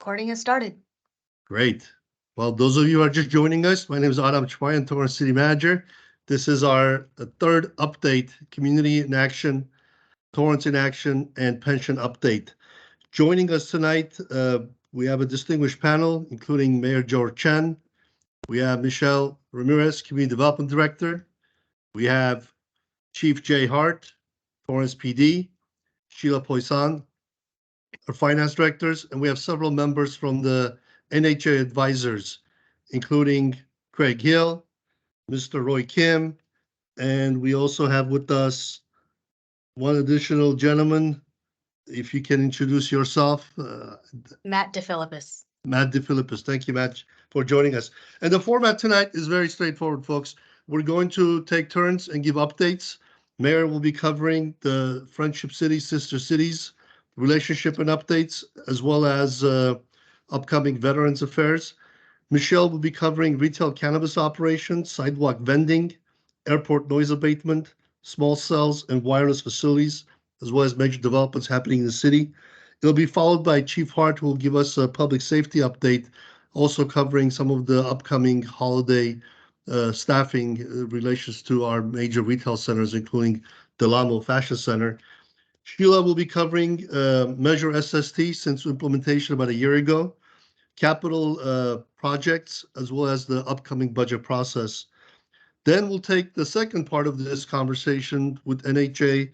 recording has started. Great. Well, those of you who are just joining us, my name is Aram, Chaparyan, Torrance City Manager. This is our third update, Community in Action, Torrance in Action, and Pension Update. Joining us tonight, we have a distinguished panel, including Mayor George Chen. We have Michelle Ramirez, Community Development Director. We have Chief Jay Hart, Torrance PD, Sheila Poisson, our Finance Directors, and we have several members from the NHA advisors, including Craig Hill, Mr. Roy Kim, and we also have with us one additional gentleman. If you can introduce yourself. Matt DeFilippis. Matt DeFilippis. Thank you, Matt, for joining us. And the format tonight is very straightforward, folks. We're going to take turns and give updates. Mayor will be covering the Friendship Cities, Sister Cities, relationship and updates, as well as upcoming Veterans Affairs. Michelle will be covering retail cannabis operations, sidewalk vending, airport noise abatement, small cells and wireless facilities, as well as major developments happening in the city. It'll be followed by Chief Hart, who will give us a public safety update, also covering some of the upcoming holiday staffing relations to our major retail centers, including Delamo Fashion Center. Sheila will be covering Measure SST since implementation about a year ago, capital projects, as well as the upcoming budget process. Then we'll take the second part of this conversation with NHA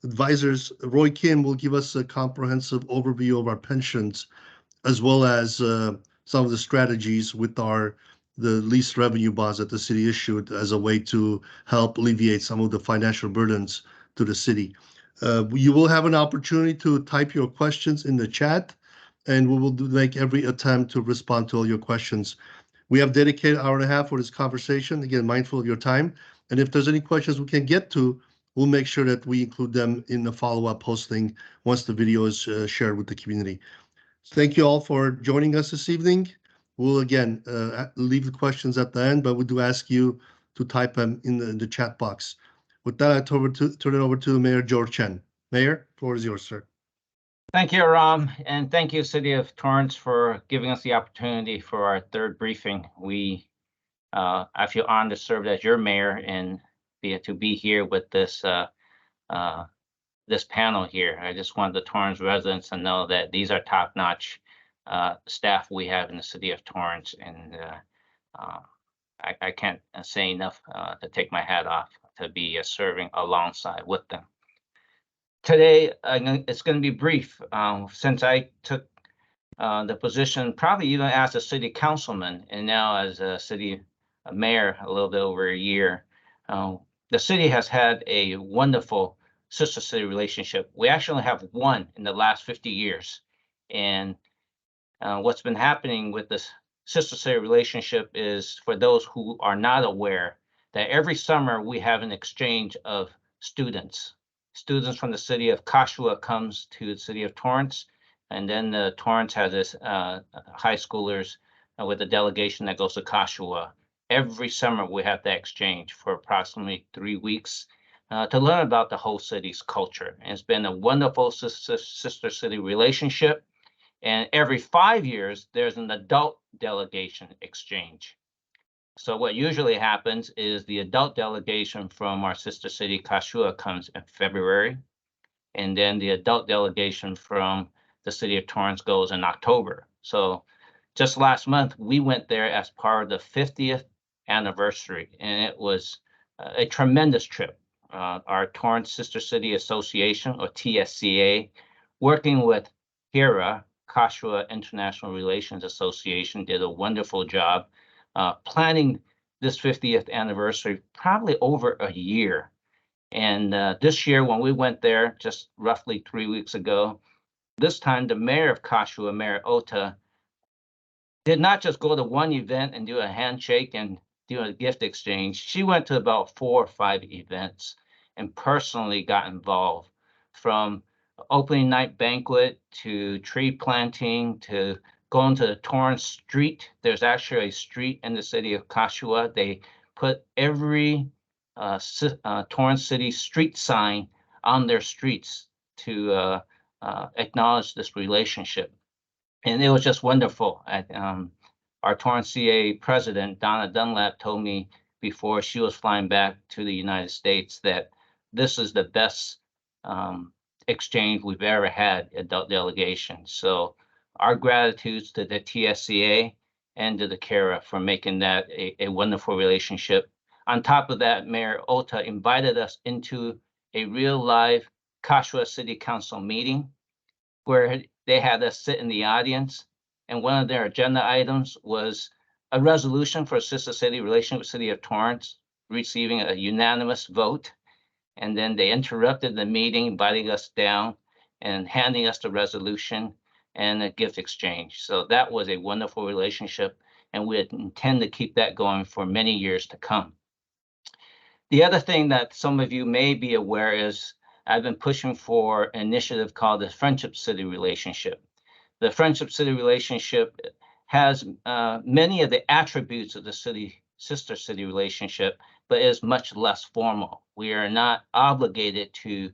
advisors. Roy Kim will give us a comprehensive overview of our pensions, as well as some of the strategies with the lease revenue bonds that the city issued as a way to help alleviate some of the financial burdens to the city. You will have an opportunity to type your questions in the chat, and we will make every attempt to respond to all your questions. We have dedicated 1.5 hours for this conversation, again, mindful of your time. And if there's any questions we can get to, we'll make sure that we include them in the follow-up posting once the video is shared with the community. Thank you all for joining us this evening. We'll, again, leave the questions at the end, but we do ask you to type them in the chat box. With that, I turn it over to Mayor George Chen. Mayor, the floor is yours, sir. Thank you, Aram, and thank you, City of Torrance, for giving us the opportunity for our third briefing. I feel honored to serve as your mayor and to be here with this this panel here. I just want the Torrance residents to know that these are top-notch staff we have in the City of Torrance, and I can't say enough to take my hat off to be serving alongside with them. Today, it's going to be brief. Since I took the position, probably even as a city councilman and now as a city mayor a little bit over a year, the city has had a wonderful sister city relationship. We actually have one in the last 50 years. And what's been happening with this sister city relationship is, for those who are not aware, that every summer we have an exchange of students. Students from the city of Kashiwa comes to the city of Torrance, and then Torrance has this high schoolers with a delegation that goes to Kashiwa. Every summer we have that exchange for approximately 3 weeks to learn about the whole city's culture. And it's been a wonderful sister city relationship. And every 5 years, there's an adult delegation exchange. So what usually happens is the adult delegation from our sister city, Kashiwa, comes in February. And then the adult delegation from the city of Torrance goes in October. So just last month, we went there as part of the 50th anniversary, and it was a tremendous trip. Our Torrance Sister City Association, or TSCA, working with HERA, Kashiwa International Relations Association, did a wonderful job planning this 50th anniversary, probably over a year. And this year, when we went there just roughly 3 weeks ago, this time the mayor of Kashiwa, Mayor Ota, did not just go to one event and do a handshake and do a gift exchange. She went to about 4 or 5 events and personally got involved, from opening night banquet to tree planting to going to the Torrance Street. There's actually a street in the city of Kashiwa. They put every Torrance City street sign on their streets to acknowledge this relationship. And it was just wonderful. Our Torrance CA president, Donna Dunlap, told me before she was flying back to the United States that this is the best exchange we've ever had, adult delegation. So our gratitude to the TSCA and to the CARA for making that a wonderful relationship. On top of that, Mayor Ota invited us into a real live Kashiwa City Council meeting where they had us sit in the audience, and one of their agenda items was a resolution for Sister City relationship with City of Torrance receiving a unanimous vote. And then they interrupted the meeting, inviting us down and handing us the resolution and a gift exchange. So that was a wonderful relationship, and we intend to keep that going for many years to come. The other thing that some of you may be aware is I've been pushing for an initiative called the Friendship City Relationship. The Friendship City Relationship has many of the attributes of the sister city relationship, but is much less formal. We are not obligated to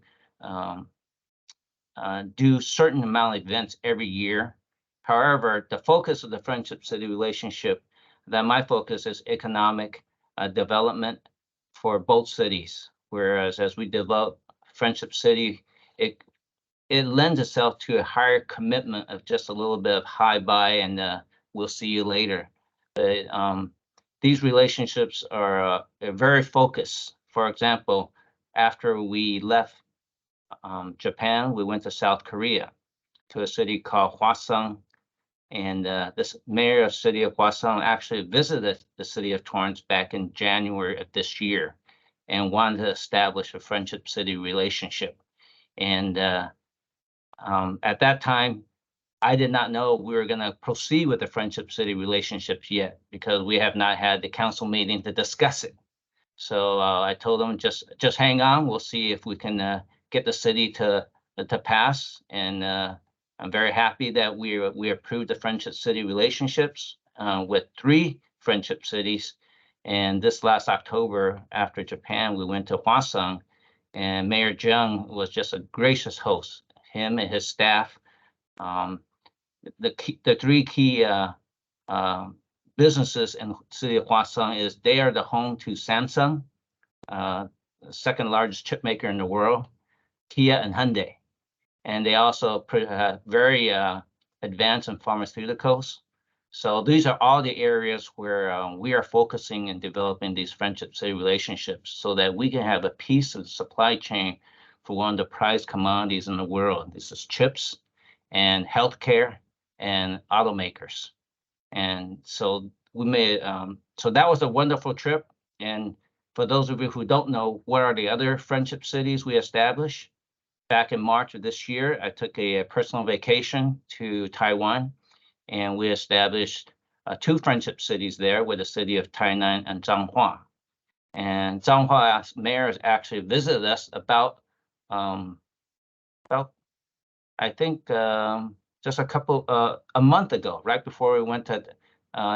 do certain amount of events every year. However, the focus of the Friendship City Relationship, that my focus is economic development for both cities. Whereas as we develop Friendship City, it lends itself to a higher commitment of just a little bit of hi bye and we'll see you later. But these relationships are very focused. For example, after we left Japan, we went to South Korea to a city called Hwaseong. And this mayor of the city of Poisson actually visited the city of Torrance back in January of this year and wanted to establish a Friendship City relationship. And at that time, I did not know we were going to proceed with the Friendship City relationships yet because we have not had the council meeting to discuss it. So I told them just hang on. We'll see if we can get the city to pass. And I'm very happy that we approved the Friendship City relationships with 3 friendship cities. And this last October, after Japan, we went to Hwaseong, and Mayor Jung was just a gracious host. Him and his staff. The 3 key businesses in the city of Poisson is they are the home to Samsung, the second largest chip maker in the world, Kia and Hyundai. And they also very advanced in pharmaceuticals. So these are all the areas where we are focusing and developing these Friendship City relationships so that we can have a piece of the supply chain for one of the prized commodities in the world. This is chips and healthcare and automakers. And so we made, so that was a wonderful trip. And for those of you who don't know, what are the other friendship cities we established? Back in March of this year, I took a personal vacation to Taiwan, and we established 2 friendship cities there with the city of Tainan and Zhanghua. And Zhanghua mayor has actually visited us about I think just a month ago, right before we went to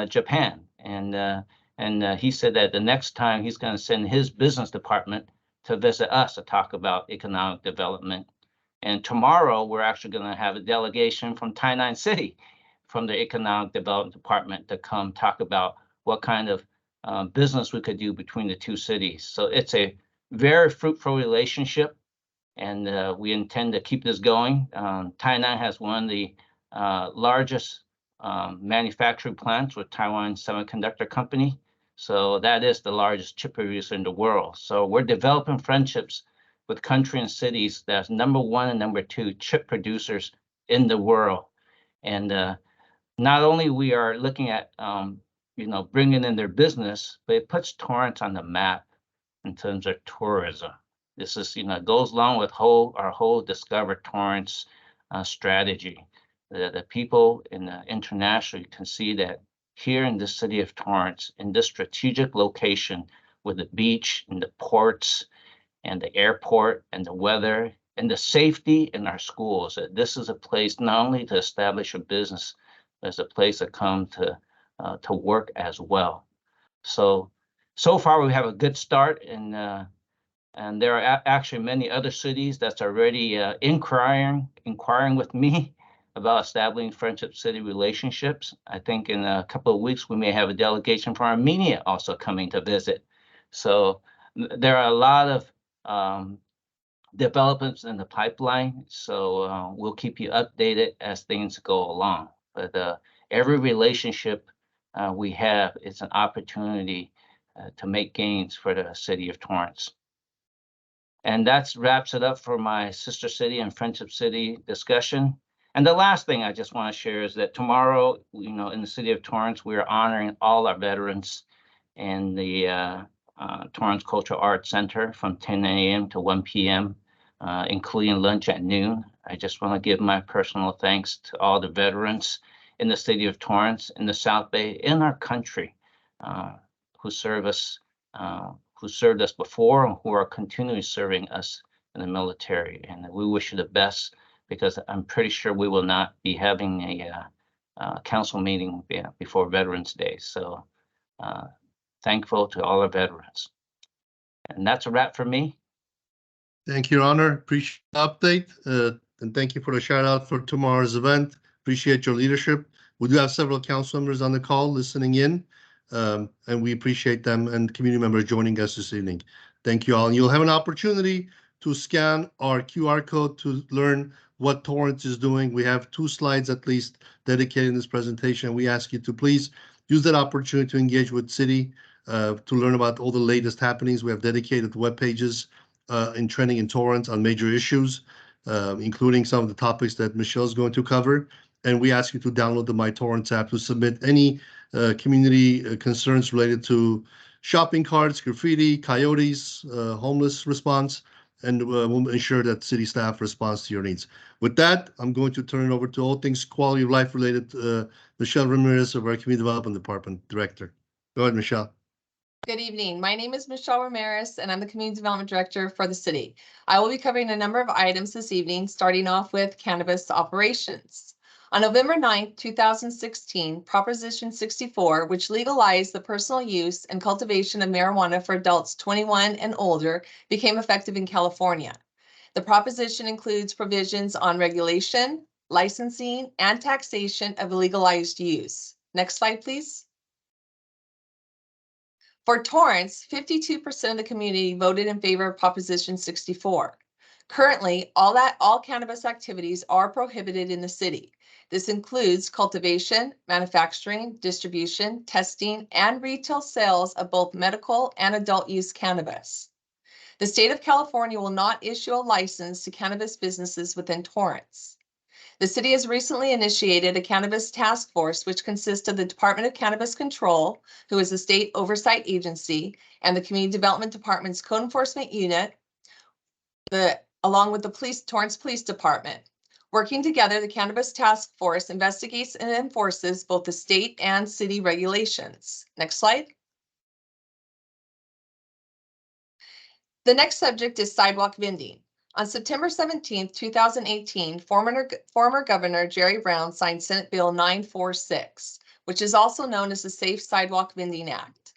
Japan. And he said that the next time he's going to send his business department to visit us to talk about economic development. And tomorrow we're actually going to have a delegation from Tainan City, from the economic development department, to come talk about what kind of business we could do between the 2 cities. So it's a very fruitful relationship, and we intend to keep this going. Tainan has one of the largest manufacturing plants with Taiwan Semiconductor Company. So that is the largest chip producer in the world. So we're developing friendships with countries and cities that's #1 and #2 chip producers in the world. And not only we are looking at bringing in their business, but it puts Torrance on the map in terms of tourism. This is goes along with our whole Discover Torrance strategy. The people internationally can see that here in the city of Torrance, in this strategic location with the beach and the ports and the airport and the weather and the safety in our schools, that this is a place not only to establish a business, but it's a place to come to work as well. So far we have a good start, and there are actually many other cities that's already inquiring with me about establishing Friendship City relationships. I think in a couple of weeks, we may have a delegation from Armenia also coming to visit. So there are a lot of developments in the pipeline. So we'll keep you updated as things go along. But every relationship we have is an opportunity to make gains for the city of Torrance. And that wraps it up for my sister city and Friendship City discussion. And the last thing I just want to share is that tomorrow, in the city of Torrance, we are honoring all our veterans in the Torrance Cultural Arts Center from 10 a.m. to 1 p.m., including lunch at noon. I just want to give my personal thanks to all the veterans in the city of Torrance, in the South Bay, in our country, who served us before and who are continuing serving us in the military. And we wish you the best, because I'm pretty sure we will not be having a council meeting before Veterans Day. So thankful to all our veterans. And that's a wrap for me. Thank you, Your Honor. Appreciate the update. And thank you for the shout out for tomorrow's event. Appreciate your leadership. We do have several council members on the call listening in, and we appreciate them and community members joining us this evening. Thank you all. And you'll have an opportunity to scan our QR code to learn what Torrance is doing. We have 2 slides at least dedicated in this presentation. We ask you to please use that opportunity to engage with City, to learn about all the latest happenings. We have dedicated web pages in trending in Torrance on major issues, including some of the topics that Michelle is going to cover. And we ask you to download the My Torrance app to submit any community concerns related to shopping carts, graffiti, coyotes, homeless response, and we'll ensure that city staff responds to your needs. With that, I'm going to turn it over to all things quality of life related to Michelle Ramirez of our Community Development Department Director. Go ahead, Michelle. Good evening. My name is Michelle Ramirez, and I'm the Community Development Director for the city. I will be covering a number of items this evening, starting off with cannabis operations. On November 9th, 2016, Proposition 64, which legalized the personal use and cultivation of marijuana for adults 21 and older, became effective in California. The proposition includes provisions on regulation, licensing, and taxation of legalized use. Next slide, please. For Torrance, 52% of the community voted in favor of Proposition 64. Currently, all cannabis activities are prohibited in the city. This includes cultivation, manufacturing, distribution, testing, and retail sales of both medical and adult use cannabis. The state of California will not issue a license to cannabis businesses within Torrance. The city has recently initiated a cannabis task force, which consists of the Department of Cannabis Control, who is a state oversight agency, and the Community Development Department's Code Enforcement Unit, along with the Torrance Police Department. Working together, the Cannabis Task Force investigates and enforces both the state and city regulations. Next slide. The next subject is sidewalk vending. On September 17, 2018, former Governor Jerry Brown signed Senate Bill 946, which is also known as the Safe Sidewalk Vending Act.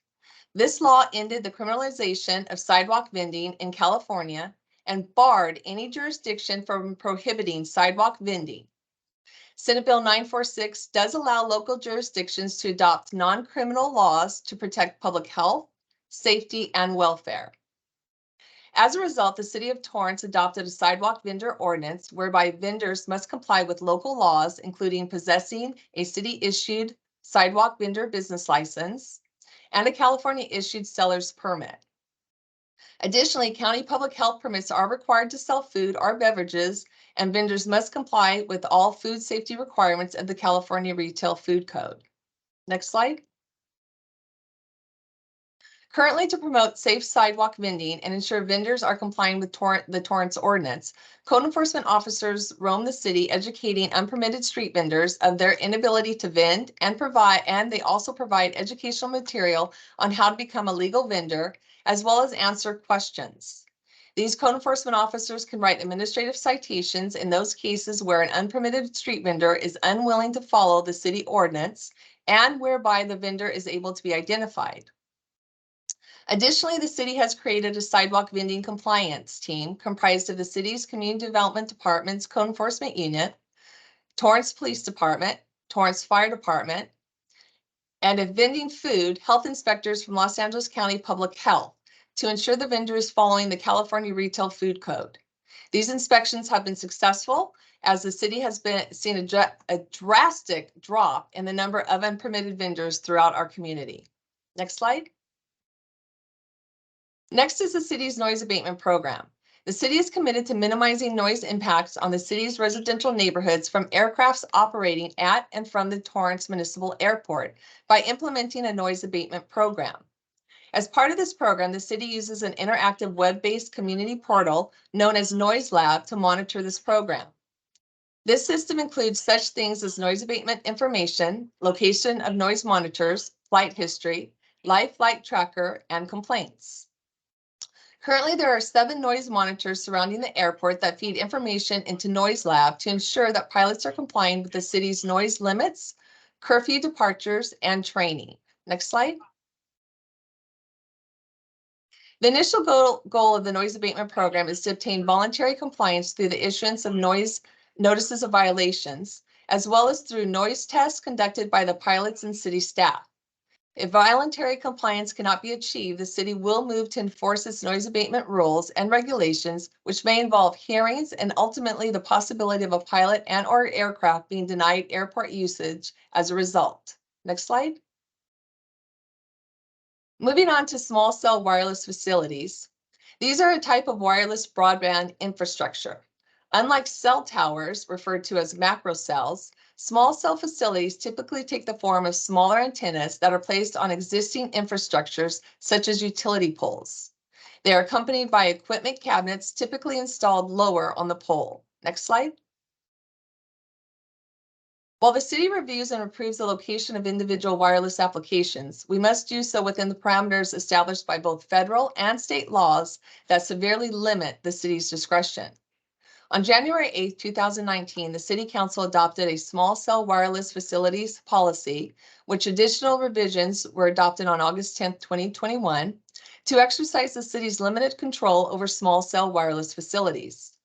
This law ended the criminalization of sidewalk vending in California and barred any jurisdiction from prohibiting sidewalk vending. Senate Bill 946 does allow local jurisdictions to adopt non-criminal laws to protect public health, safety, and welfare. As a result, the city of Torrance adopted a sidewalk vendor ordinance whereby vendors must comply with local laws, including possessing a city-issued sidewalk vendor business license and a California-issued seller's permit. Additionally, county public health permits are required to sell food or beverages, and vendors must comply with all food safety requirements of the California Retail Food Code. Next slide. Currently, to promote safe sidewalk vending and ensure vendors are complying with the Torrance ordinance, code enforcement officers roam the city educating unpermitted street vendors of their inability to vend and they also provide educational material on how to become a legal vendor, as well as answer questions. These code enforcement officers can write administrative citations in those cases where an unpermitted street vendor is unwilling to follow the city ordinance and whereby the vendor is able to be identified. Additionally, the city has created a sidewalk vending compliance team comprised of the city's Community Development Department's Code Enforcement Unit, Torrance Police Department, Torrance Fire Department, and if vending food, health inspectors from Los Angeles County Public Health to ensure the vendor is following the California Retail Food Code. These inspections have been successful as the city has seen a drastic drop in the number of unpermitted vendors throughout our community. Next slide. Next is the city's noise abatement program. The city is committed to minimizing noise impacts on the city's residential neighborhoods from aircrafts operating at and from the Torrance Municipal Airport by implementing a noise abatement program. As part of this program, the city uses an interactive web-based community portal known as Noise Lab to monitor this program. This system includes such things as noise abatement information, location of noise monitors, flight history, live flight tracker, and complaints. Currently, there are 7 noise monitors surrounding the airport that feed information into Noise Lab to ensure that pilots are complying with the city's noise limits, curfew departures, and training. Next slide. The initial goal of the noise abatement program is to obtain voluntary compliance through the issuance of noise notices of violations, as well as through noise tests conducted by the pilots and city staff. If voluntary compliance cannot be achieved, the city will move to enforce its noise abatement rules and regulations, which may involve hearings and ultimately the possibility of a pilot and/or aircraft being denied airport usage as a result. Next slide. Moving on to small cell wireless facilities. These are a type of wireless broadband infrastructure. Unlike cell towers, referred to as macro cells, small cell facilities typically take the form of smaller antennas that are placed on existing infrastructures, such as utility poles. They are accompanied by equipment cabinets typically installed lower on the pole. Next slide. While the city reviews and approves the location of individual wireless applications, we must do so within the parameters established by both federal and state laws that severely limit the city's discretion. On January 8, 2019, the City Council adopted a small cell wireless facilities policy, which additional revisions were adopted on August 10, 2021, to exercise the city's limited control over small cell wireless facilities.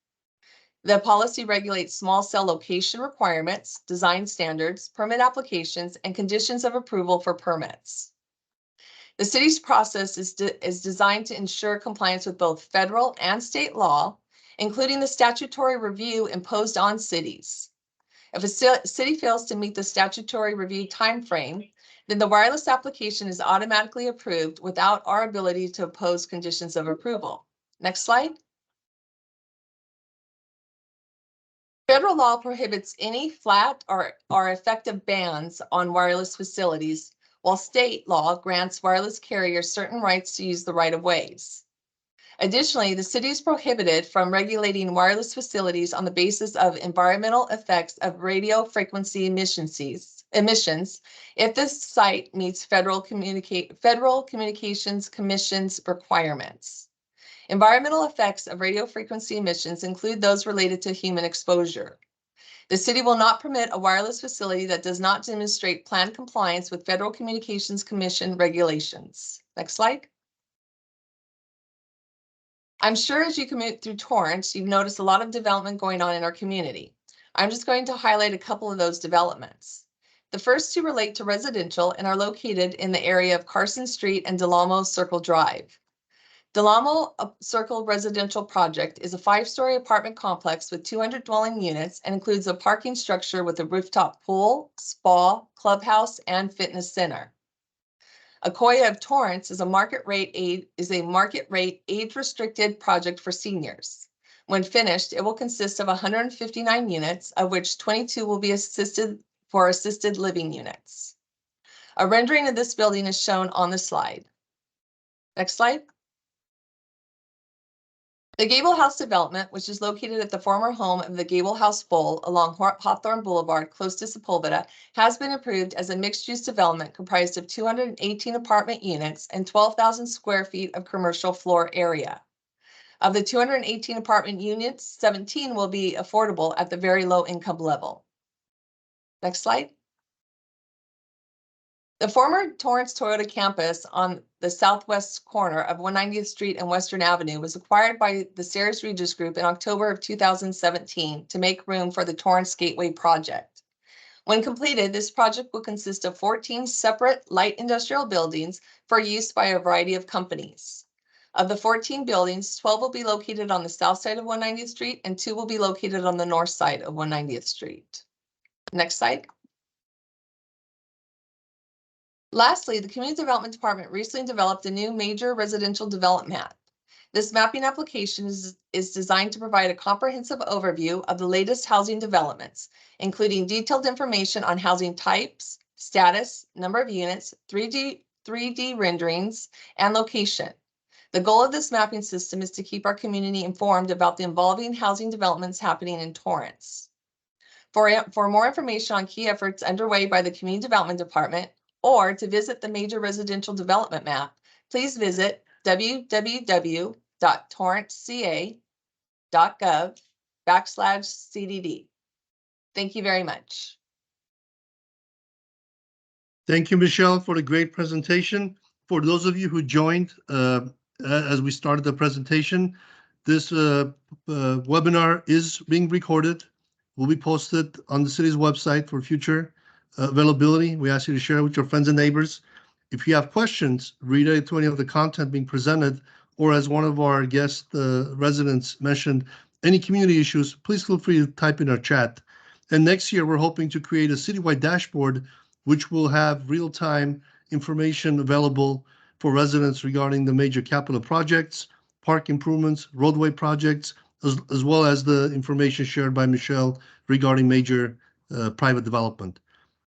The policy regulates small cell location requirements, design standards, permit applications, and conditions of approval for permits. The city's process is designed to ensure compliance with both federal and state law, including the statutory review imposed on cities. If a city fails to meet the statutory review timeframe, then the wireless application is automatically approved without our ability to oppose conditions of approval. Next slide. Federal law prohibits any flat or effective bans on wireless facilities, while state law grants wireless carriers certain rights to use the right-of-ways. Additionally, the city is prohibited from regulating wireless facilities on the basis of environmental effects of radio frequency emissions if this site meets Federal Communications Commission's requirements. Environmental effects of radio frequency emissions include those related to human exposure. The city will not permit a wireless facility that does not demonstrate planned compliance with Federal Communications Commission regulations. Next slide. I'm sure as you commute through Torrance, you've noticed a lot of development going on in our community. I'm just going to highlight a couple of those developments. The first two relate to residential and are located in the area of Carson Street and Delamo Circle Drive. Delamo Circle Residential Project is a 5-story apartment complex with 200 dwelling units and includes a parking structure with a rooftop pool, spa, clubhouse, and fitness center. Akoya of Torrance is a market rate age-restricted project for seniors. When finished, it will consist of 159 units, of which 22 will be assisted living units. A rendering of this building is shown on the slide. Next slide. The Gable House development, which is located at the former home of the Gable House Bowl along Hawthorne Boulevard, close to Sepulveda, has been approved as a mixed-use development comprised of 218 apartment units and 12,000 square feet of commercial floor area. Of the 218 apartment units, 17 will be affordable at the very low income level. Next slide. The former Torrance Toyota campus on the southwest corner of 190th Street and Western Avenue was acquired by the Sears Regis Group in October of 2017 to make room for the Torrance Gateway project. When completed, this project will consist of 14 separate light industrial buildings for use by a variety of companies. Of the 14 buildings, 12 will be located on the south side of 190th Street and 2 will be located on the north side of 190th Street. Next slide. Lastly, the Community Development Department recently developed a new major residential development map. This mapping application is designed to provide a comprehensive overview of the latest housing developments, including detailed information on housing types, status, number of units, 3D renderings, and location. The goal of this mapping system is to keep our community informed about the evolving housing developments happening in Torrance. For more information on key efforts underway by the Community Development Department, or to visit the major residential development map, please visit www.torranceca.gov/CDD. Thank you very much. Thank you, Michelle, for the great presentation. For those of you who joined as we started the presentation, this webinar is being recorded, will be posted on the city's website for future availability. We ask you to share it with your friends and neighbors. If you have questions related to any of the content being presented, or as one of our guest residents mentioned, any community issues, please feel free to type in our chat. And next year, we're hoping to create a citywide dashboard, which will have real-time information available for residents regarding the major capital projects, park improvements, roadway projects, as well as the information shared by Michelle regarding major private development.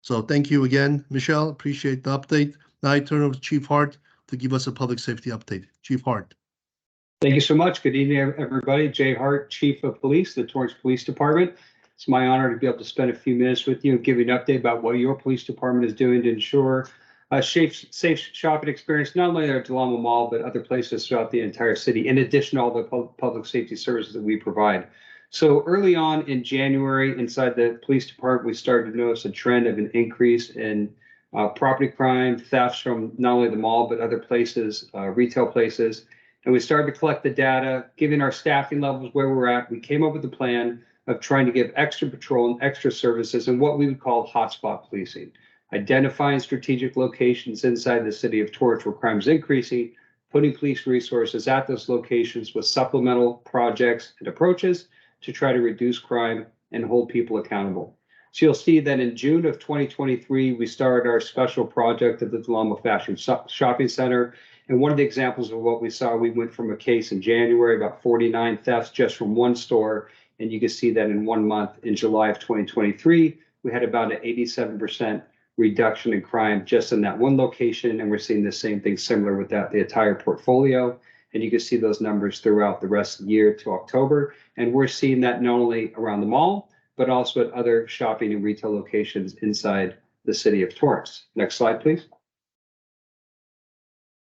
So thank you again, Michelle. Appreciate the update. Now I turn over to Chief Hart to give us a public safety update. Chief Hart. Thank you so much. Good evening, everybody. Jay Hart, Chief of Police, the Torrance Police Department. It's my honor to be able to spend a few minutes with you and give you an update about what your police department is doing to ensure a safe shopping experience, not only at Del Amo Mall, but other places throughout the entire city, in addition to all the public safety services that we provide. So early on in January, inside the police department, we started to notice a trend of an increase in property crime, thefts from not only the mall, but other places, retail places. And we started to collect the data, given our staffing levels where we're at. We came up with a plan of trying to give extra patrol and extra services and what we would call hotspot policing, identifying strategic locations inside the city of Torrance where crime is increasing, putting police resources at those locations with supplemental projects and approaches to try to reduce crime and hold people accountable. So you'll see that in June of 2023, we started our special project at the Del Amo Fashion Shopping Center. And one of the examples of what we saw, we went from a case in January, about 49 thefts just from one store. And you can see that in 1 month, in July of 2023, we had about an 87% reduction in crime just in that one location. And we're seeing the same thing similar with that, the entire portfolio. And you can see those numbers throughout the rest of the year to October. And we're seeing that not only around the mall, but also at other shopping and retail locations inside the city of Torrance. Next slide, please.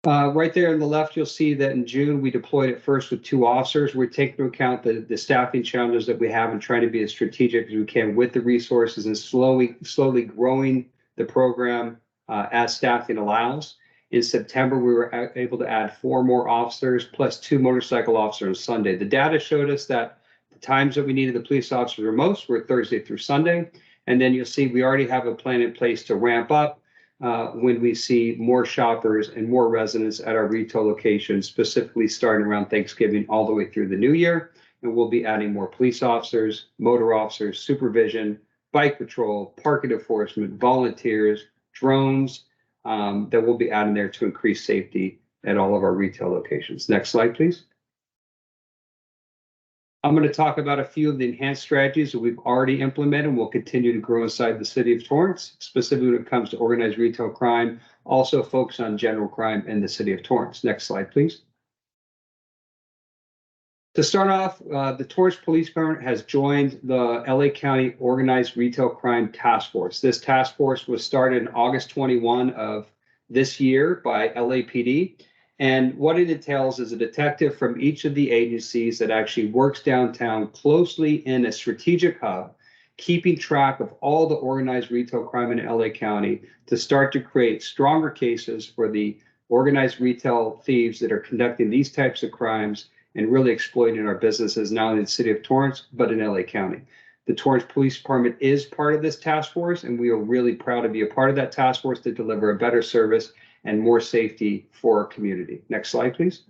Right there on the left, you'll see that in June, we deployed at first with 2 officers. We're taking into account the staffing challenges that we have and trying to be as strategic as we can with the resources and slowly growing the program as staffing allows. In September, we were able to add 4 more officers plus 2 motorcycle officers on Sunday. The data showed us that the times that we needed the police officers the most were Thursday through Sunday. And then you'll see we already have a plan in place to ramp up when we see more shoppers and more residents at our retail locations, specifically starting around Thanksgiving all the way through the new year. And we'll be adding more police officers, motor officers, supervision, bike patrol, parking enforcement, volunteers, drones, that we'll be adding there to increase safety at all of our retail locations. Next slide, please. I'm going to talk about a few of the enhanced strategies that we've already implemented and will continue to grow inside the city of Torrance, specifically when it comes to organized retail crime, also focus on general crime in the city of Torrance. Next slide, please. To start off, the Torrance Police Department has joined the LA County Organized Retail Crime Task Force. This task force was started in August 21 of this year by LAPD. And what it entails is a detective from each of the agencies that actually works downtown closely in a strategic hub keeping track of all the organized retail crime in LA County to start to create stronger cases for the organized retail thieves that are conducting these types of crimes and really exploiting our businesses, not only in the city of Torrance, but in LA County. The Torrance Police Department is part of this task force, and we are really proud to be a part of that task force to deliver a better service and more safety for our community. Next slide, please.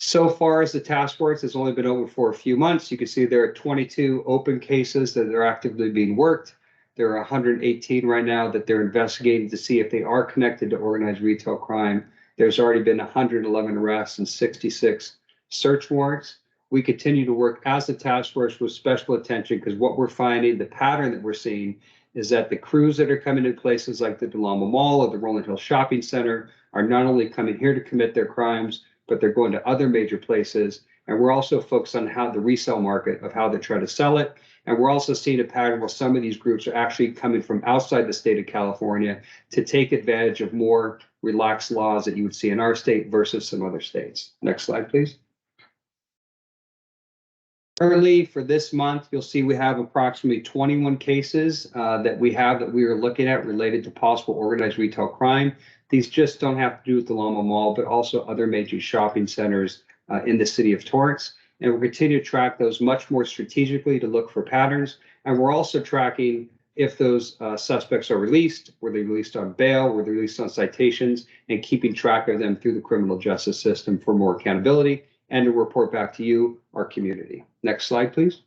So far as the task force has only been open for a few months, you can see there are 22 open cases that are actively being worked. There are 118 right now that they're investigating to see if they are connected to organized retail crime. There's already been 111 arrests and 66 search warrants. We continue to work as a task force with special attention because what we're finding, the pattern that we're seeing, is that the crews that are coming to places like the Del Amo Mall or the Rolling Hill Shopping Center are not only coming here to commit their crimes, but they're going to other major places. And we're also focused on how the resale market of how they try to sell it. And we're also seeing a pattern where some of these groups are actually coming from outside the state of California to take advantage of more relaxed laws that you would see in our state versus some other states. Next slide, please. Currently, for this month, you'll see we have approximately 21 cases that we are looking at related to possible organized retail crime. These just don't have to do with the Loma Mall, but also other major shopping centers in the city of Torrance. And we'll continue to track those much more strategically to look for patterns. And we're also tracking if those suspects are released, were they released on bail, were they released on citations, and keeping track of them through the criminal justice system for more accountability and to report back to you, our community. Next slide, please.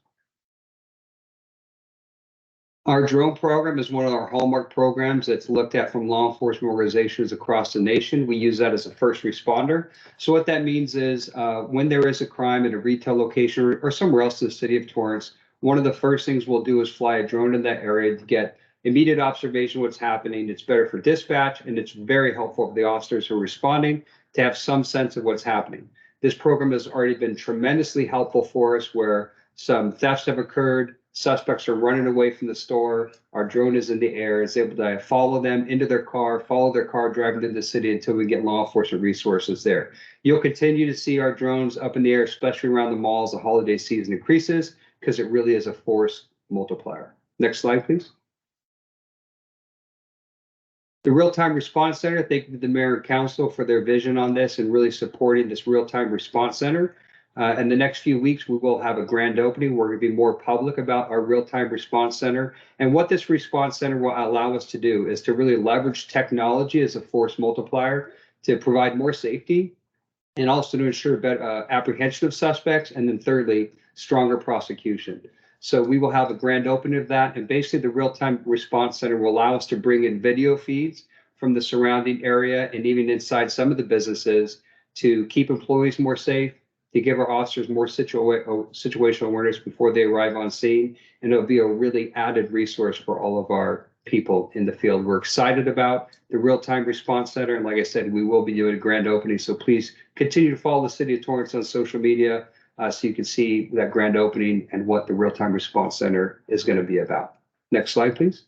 Our drone program is one of our hallmark programs that's looked at from law enforcement organizations across the nation. We use that as a first responder. So what that means is when there is a crime at a retail location or somewhere else in the city of Torrance, one of the first things we'll do is fly a drone in that area to get immediate observation of what's happening. It's better for dispatch, and it's very helpful for the officers who are responding to have some sense of what's happening. This program has already been tremendously helpful for us where some thefts have occurred, suspects are running away from the store, our drone is in the air, it's able to follow them into their car, follow their car, driving to the city until we get law enforcement resources there. You'll continue to see our drones up in the air, especially around the malls, the holiday season increases, because it really is a force multiplier. Next slide, please. The Real-Time Response Center, thank you to the Mayor and Council for their vision on this and really supporting this Real-Time Response Center. In the next few weeks, we will have a grand opening. We're going to be more public about our Real-Time Response Center. And what this Response Center will allow us to do is to really leverage technology as a force multiplier to provide more safety and also to ensure better apprehension of suspects. And then thirdly, stronger prosecution. So we will have a grand opening of that. And basically the Real-Time Response Center will allow us to bring in video feeds from the surrounding area and even inside some of the businesses to keep employees more safe, to give our officers more situational awareness before they arrive on scene. And it'll be a really added resource for all of our people in the field. We're excited about the Real-Time Response Center. And like I said, we will be doing a grand opening. So please continue to follow the City of Torrance on social media so you can see that grand opening and what the Real-Time Response Center is going to be about. Next slide, please.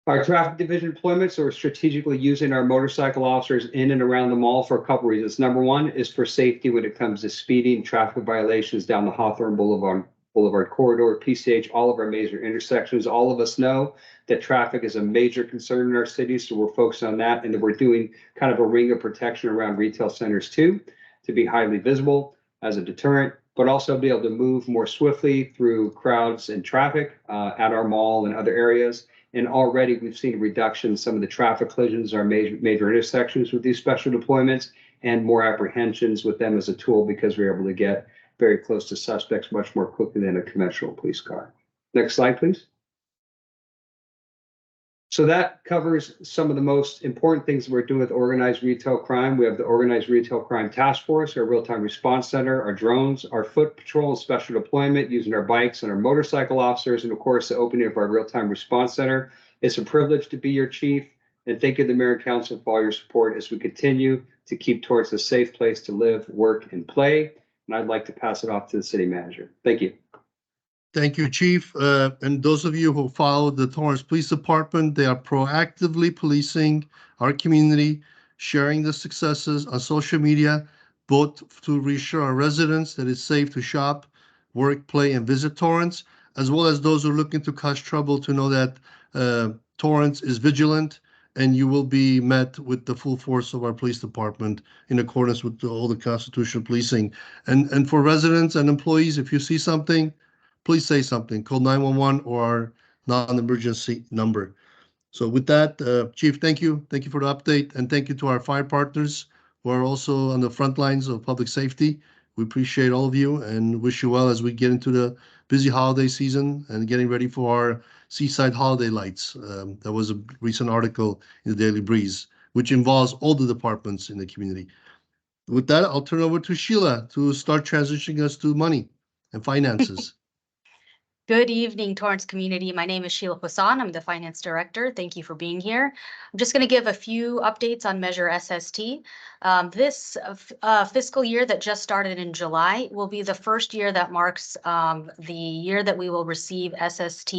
Our traffic division deployments are strategically using our motorcycle officers in and around the mall for a couple reasons. Number one is for safety when it comes to speeding, traffic violations down the Hawthorne Boulevard corridor, PCH, all of our major intersections. All of us know that traffic is a major concern in our city, so we're focused on that. And then we're doing kind of a ring of protection around retail centers too, to be highly visible as a deterrent, but also be able to move more swiftly through crowds and traffic at our mall and other areas. And already we've seen a reduction in some of the traffic collisions, our major intersections with these special deployments, and more apprehensions with them as a tool because we're able to get very close to suspects much more quickly than a conventional police car. Next slide, please. So that covers some of the most important things we're doing with organized retail crime. We have the Organized Retail Crime Task Force, our Real-Time Response Center, our drones, our foot patrol and special deployment using our bikes and our motorcycle officers, and of course, the opening of our Real-Time Response Center. It's a privilege to be your chief, and thank you to the Mayor and Council for all your support as we continue to keep Torrance a safe place to live, work, and play. And I'd like to pass it off to the city manager. Thank you. Thank you, Chief. And those of you who follow the Torrance Police Department, they are proactively policing our community, sharing the successes on social media, both to reassure our residents that it's safe to shop work, play, and visit Torrance, as well as those who are looking to cause trouble to know that Torrance is vigilant and you will be met with the full force of our police department in accordance with all the constitutional policing. And for residents and employees, if you see something, please say something. Call 911 or our non-emergency number. So with that, Chief, thank you. Thank you for the update, and thank you to our fire partners who are also on the front lines of public safety. We appreciate all of you and wish you well as we get into the busy holiday season and getting ready for our Seaside Holiday Lights. That was a recent article in the Daily Breeze, which involves all the departments in the community. With that, I'll turn over to Sheila to start transitioning us to money and finances. Good evening, Torrance community. My name is Sheila Poisson. I'm the Finance Director. Thank you for being here. I'm just going to give a few updates on Measure SST. This fiscal year that just started in July will be the first year that marks the year that we will receive SST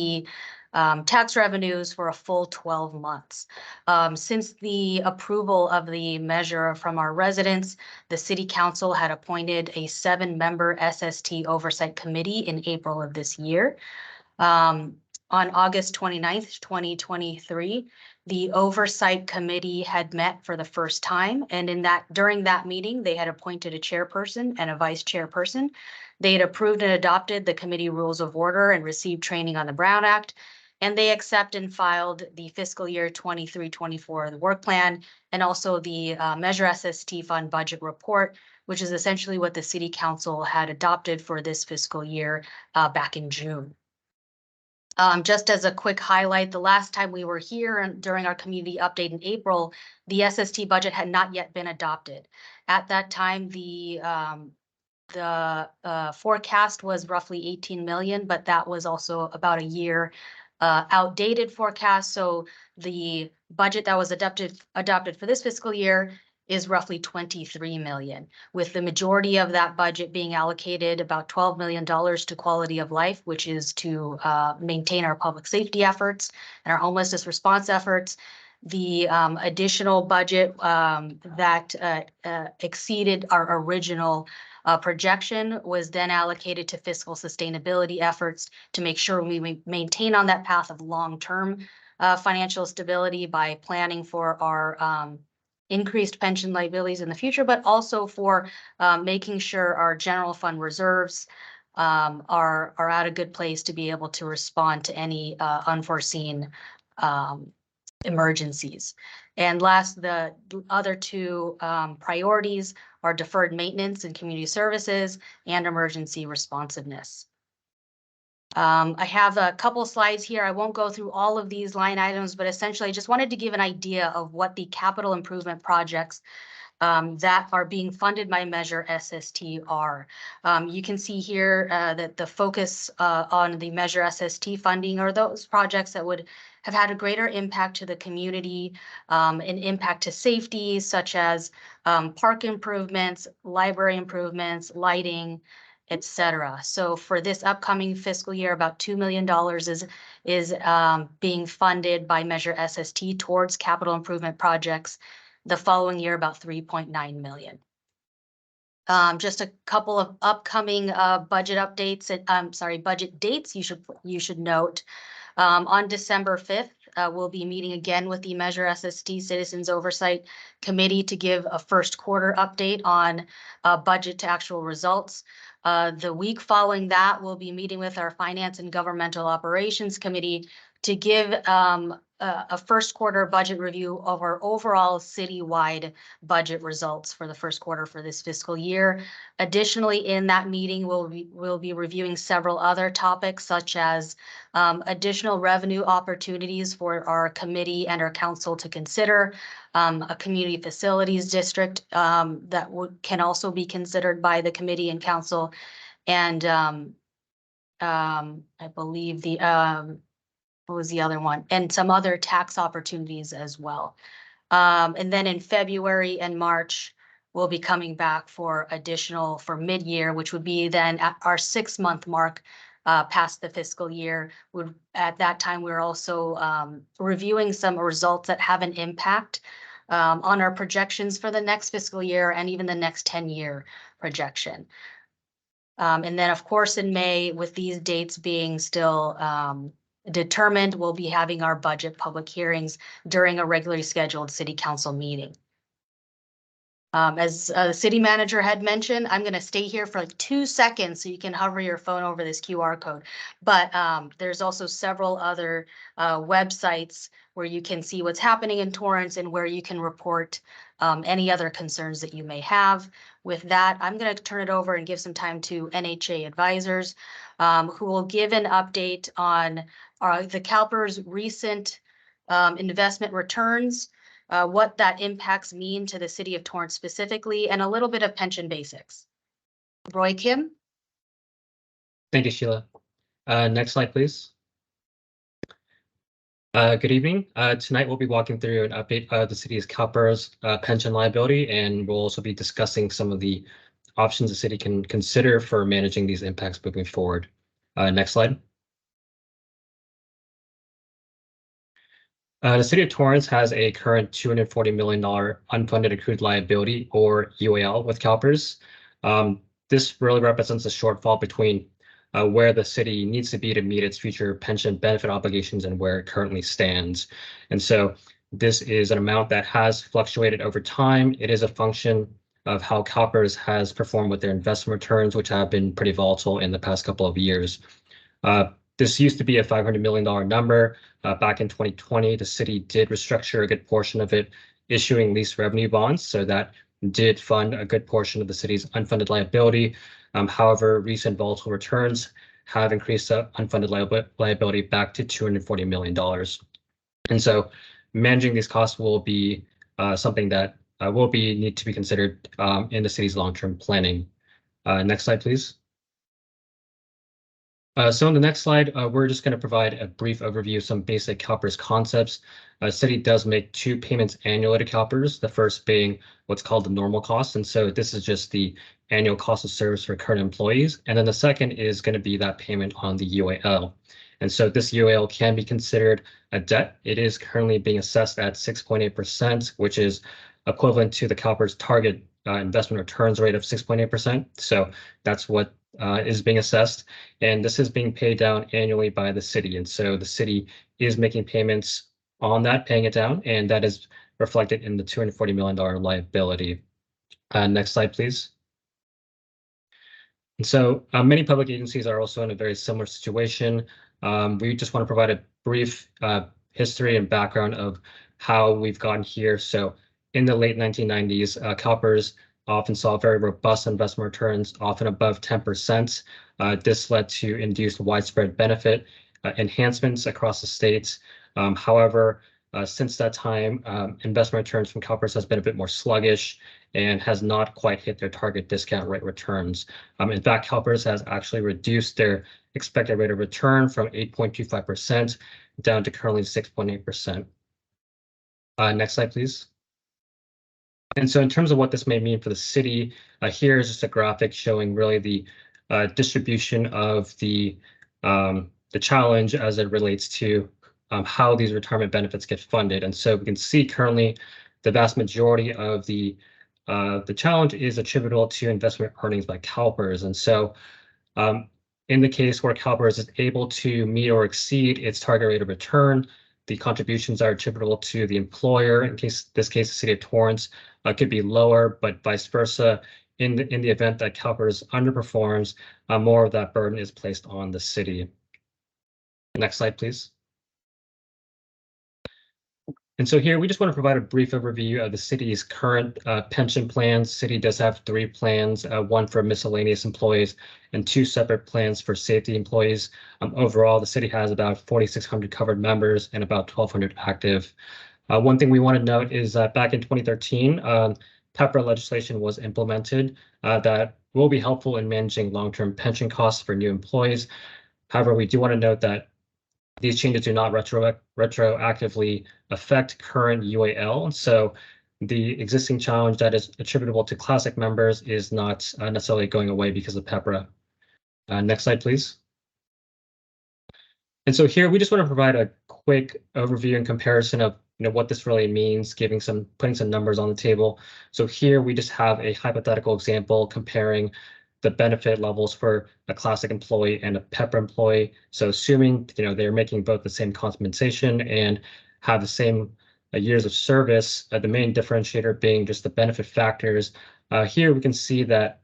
tax revenues for a full 12 months. Since the approval of the measure from our residents, the City Council had appointed a 7-member SST Oversight Committee in April of this year. On August 29th, 2023, the Oversight Committee had met for the first time, and during that meeting, they had appointed a chairperson and a vice chairperson. They had approved and adopted the committee rules of order and received training on the Brown Act, and they accept and filed the fiscal year 23-24 the work plan, and also the Measure SST Fund budget report, which is essentially what the City Council had adopted for this fiscal year back in June. Just as a quick highlight, the last time we were here and during our community update in April, the SST budget had not yet been adopted. At that time, the forecast was roughly 18 million, but that was also about a year outdated forecast. So the budget that was adopted for this fiscal year is roughly 23 million, with the majority of that budget being allocated about $12 million to quality of life, which is to maintain our public safety efforts and our homelessness response efforts. The additional budget that exceeded our original projection was then allocated to fiscal sustainability efforts to make sure we maintain on that path of long-term financial stability by planning for our increased pension liabilities in the future, but also for making sure our general fund reserves are at a good place to be able to respond to any unforeseen emergencies. And last, the other two priorities are deferred maintenance and community services and emergency responsiveness. I have a couple slides here. I won't go through all of these line items, but essentially I just wanted to give an idea of what the capital improvement projects that are being funded by Measure SST are. You can see here that the focus on the Measure SST funding are those projects that would have had a greater impact to the community, an impact to safety, such as park improvements, library improvements, lighting, etc. So for this upcoming fiscal year, about $2 million is being funded by Measure SST towards capital improvement projects. The following year, about 3.9 million. Just a couple of upcoming budget updates. Budget dates you should note. On December 5th, we'll be meeting again with the Measure SST Citizens Oversight Committee to give a first quarter update on budget to actual results. The week following that, we'll be meeting with our Finance and Governmental Operations Committee to give a first quarter budget review of our overall citywide budget results for the first quarter for this fiscal year. Additionally, in that meeting, we'll be reviewing several other topics, such as additional revenue opportunities for our committee and our council to consider, a community facilities district that can also be considered by the committee and council, and I believe the what was the other one? And some other tax opportunities as well. And then in February and March, we'll be coming back for additional for mid-year, which would be then at our 6-month mark past the fiscal year. At that time, we're also reviewing some results that have an impact on our projections for the next fiscal year and even the next 10-year projection. And then, of course, in May, with these dates being still determined, we'll be having our budget public hearings during a regularly scheduled city council meeting. As the city manager had mentioned, I'm going to stay here for like 2 seconds so you can hover your phone over this QR code. But there's also several other websites where you can see what's happening in Torrance and where you can report any other concerns that you may have. With that, I'm going to turn it over and give some time to NHA advisors who will give an update on the CalPERS recent investment returns, what that impacts mean to the city of Torrance specifically, and a little bit of pension basics. Roy Kim. Thank you, Sheila. Next slide, please. Good evening. Tonight we'll be walking through an update of the city's CalPERS pension liability, and we'll also be discussing some of the options the city can consider for managing these impacts moving forward. Next slide. The city of Torrance has a current $240 million unfunded accrued liability, or UAL, with CalPERS. This really represents a shortfall between where the city needs to be to meet its future pension benefit obligations and where it currently stands. And so this is an amount that has fluctuated over time. It is a function of how CalPERS has performed with their investment returns, which have been pretty volatile in the past couple of years. This used to be a $500 million number. Back in 2020, the city did restructure a good portion of it, issuing lease revenue bonds. So that did fund a good portion of the city's unfunded liability. However, recent volatile returns have increased the unfunded liability back to $240 million. And so managing these costs will be something that will need to be considered in the city's long-term planning. Next slide, please. So on the next slide, we're just going to provide a brief overview of some basic CalPERS concepts. The city does make 2 payments annually to CalPERS, the first being what's called the normal cost. And so this is just the annual cost of service for current employees. And then the second is going to be that payment on the UAL. And so this UAL can be considered a debt. It is currently being assessed at 6.8%, which is equivalent to the CalPERS target investment returns rate of 6.8%. So that's what is being assessed, and this is being paid down annually by the city. And so the city is making payments on that, paying it down, and that is reflected in the $240 million liability. Next slide, please. And so many public agencies are also in a very similar situation. We just want to provide a brief history and background of how we've gotten here. So in the late 1990s, CalPERS often saw very robust investment returns, often above 10%. This led to induced widespread benefit enhancements across the states. However, since that time, investment returns from CalPERS has been a bit more sluggish and has not quite hit their target discount rate returns. In fact, CalPERS has actually reduced their expected rate of return from 8.25% down to currently 6.8%. Next slide, please. And so in terms of what this may mean for the city, here is just a graphic showing really the distribution of the challenge as it relates to how these retirement benefits get funded. And so we can see currently the vast majority of the challenge is attributable to investment earnings by CalPERS. And so in the case where CalPERS is able to meet or exceed its target rate of return, the contributions are attributable to the employer. In this case, the city of Torrance could be lower, but vice versa. In the event that CalPERS underperforms, more of that burden is placed on the city. Next slide, please. And so here we just want to provide a brief overview of the city's current pension plans. The city does have 3 plans, one for miscellaneous employees and 2 separate plans for safety employees. Overall, the city has about 4,600 covered members and about 1,200 active. One thing we want to note is that back in 2013, PEPRA legislation was implemented that will be helpful in managing long-term pension costs for new employees. However, we do want to note that these changes do not retroactively affect current UAL. So the existing challenge that is attributable to classic members is not necessarily going away because of PEPRA. Next slide, please. And so here we just want to provide a quick overview and comparison of what this really means, putting some numbers on the table. So here we just have a hypothetical example comparing the benefit levels for a classic employee and a PEPRA employee. So assuming, they're making both the same compensation and have the same years of service, the main differentiator being just the benefit factors. Here we can see that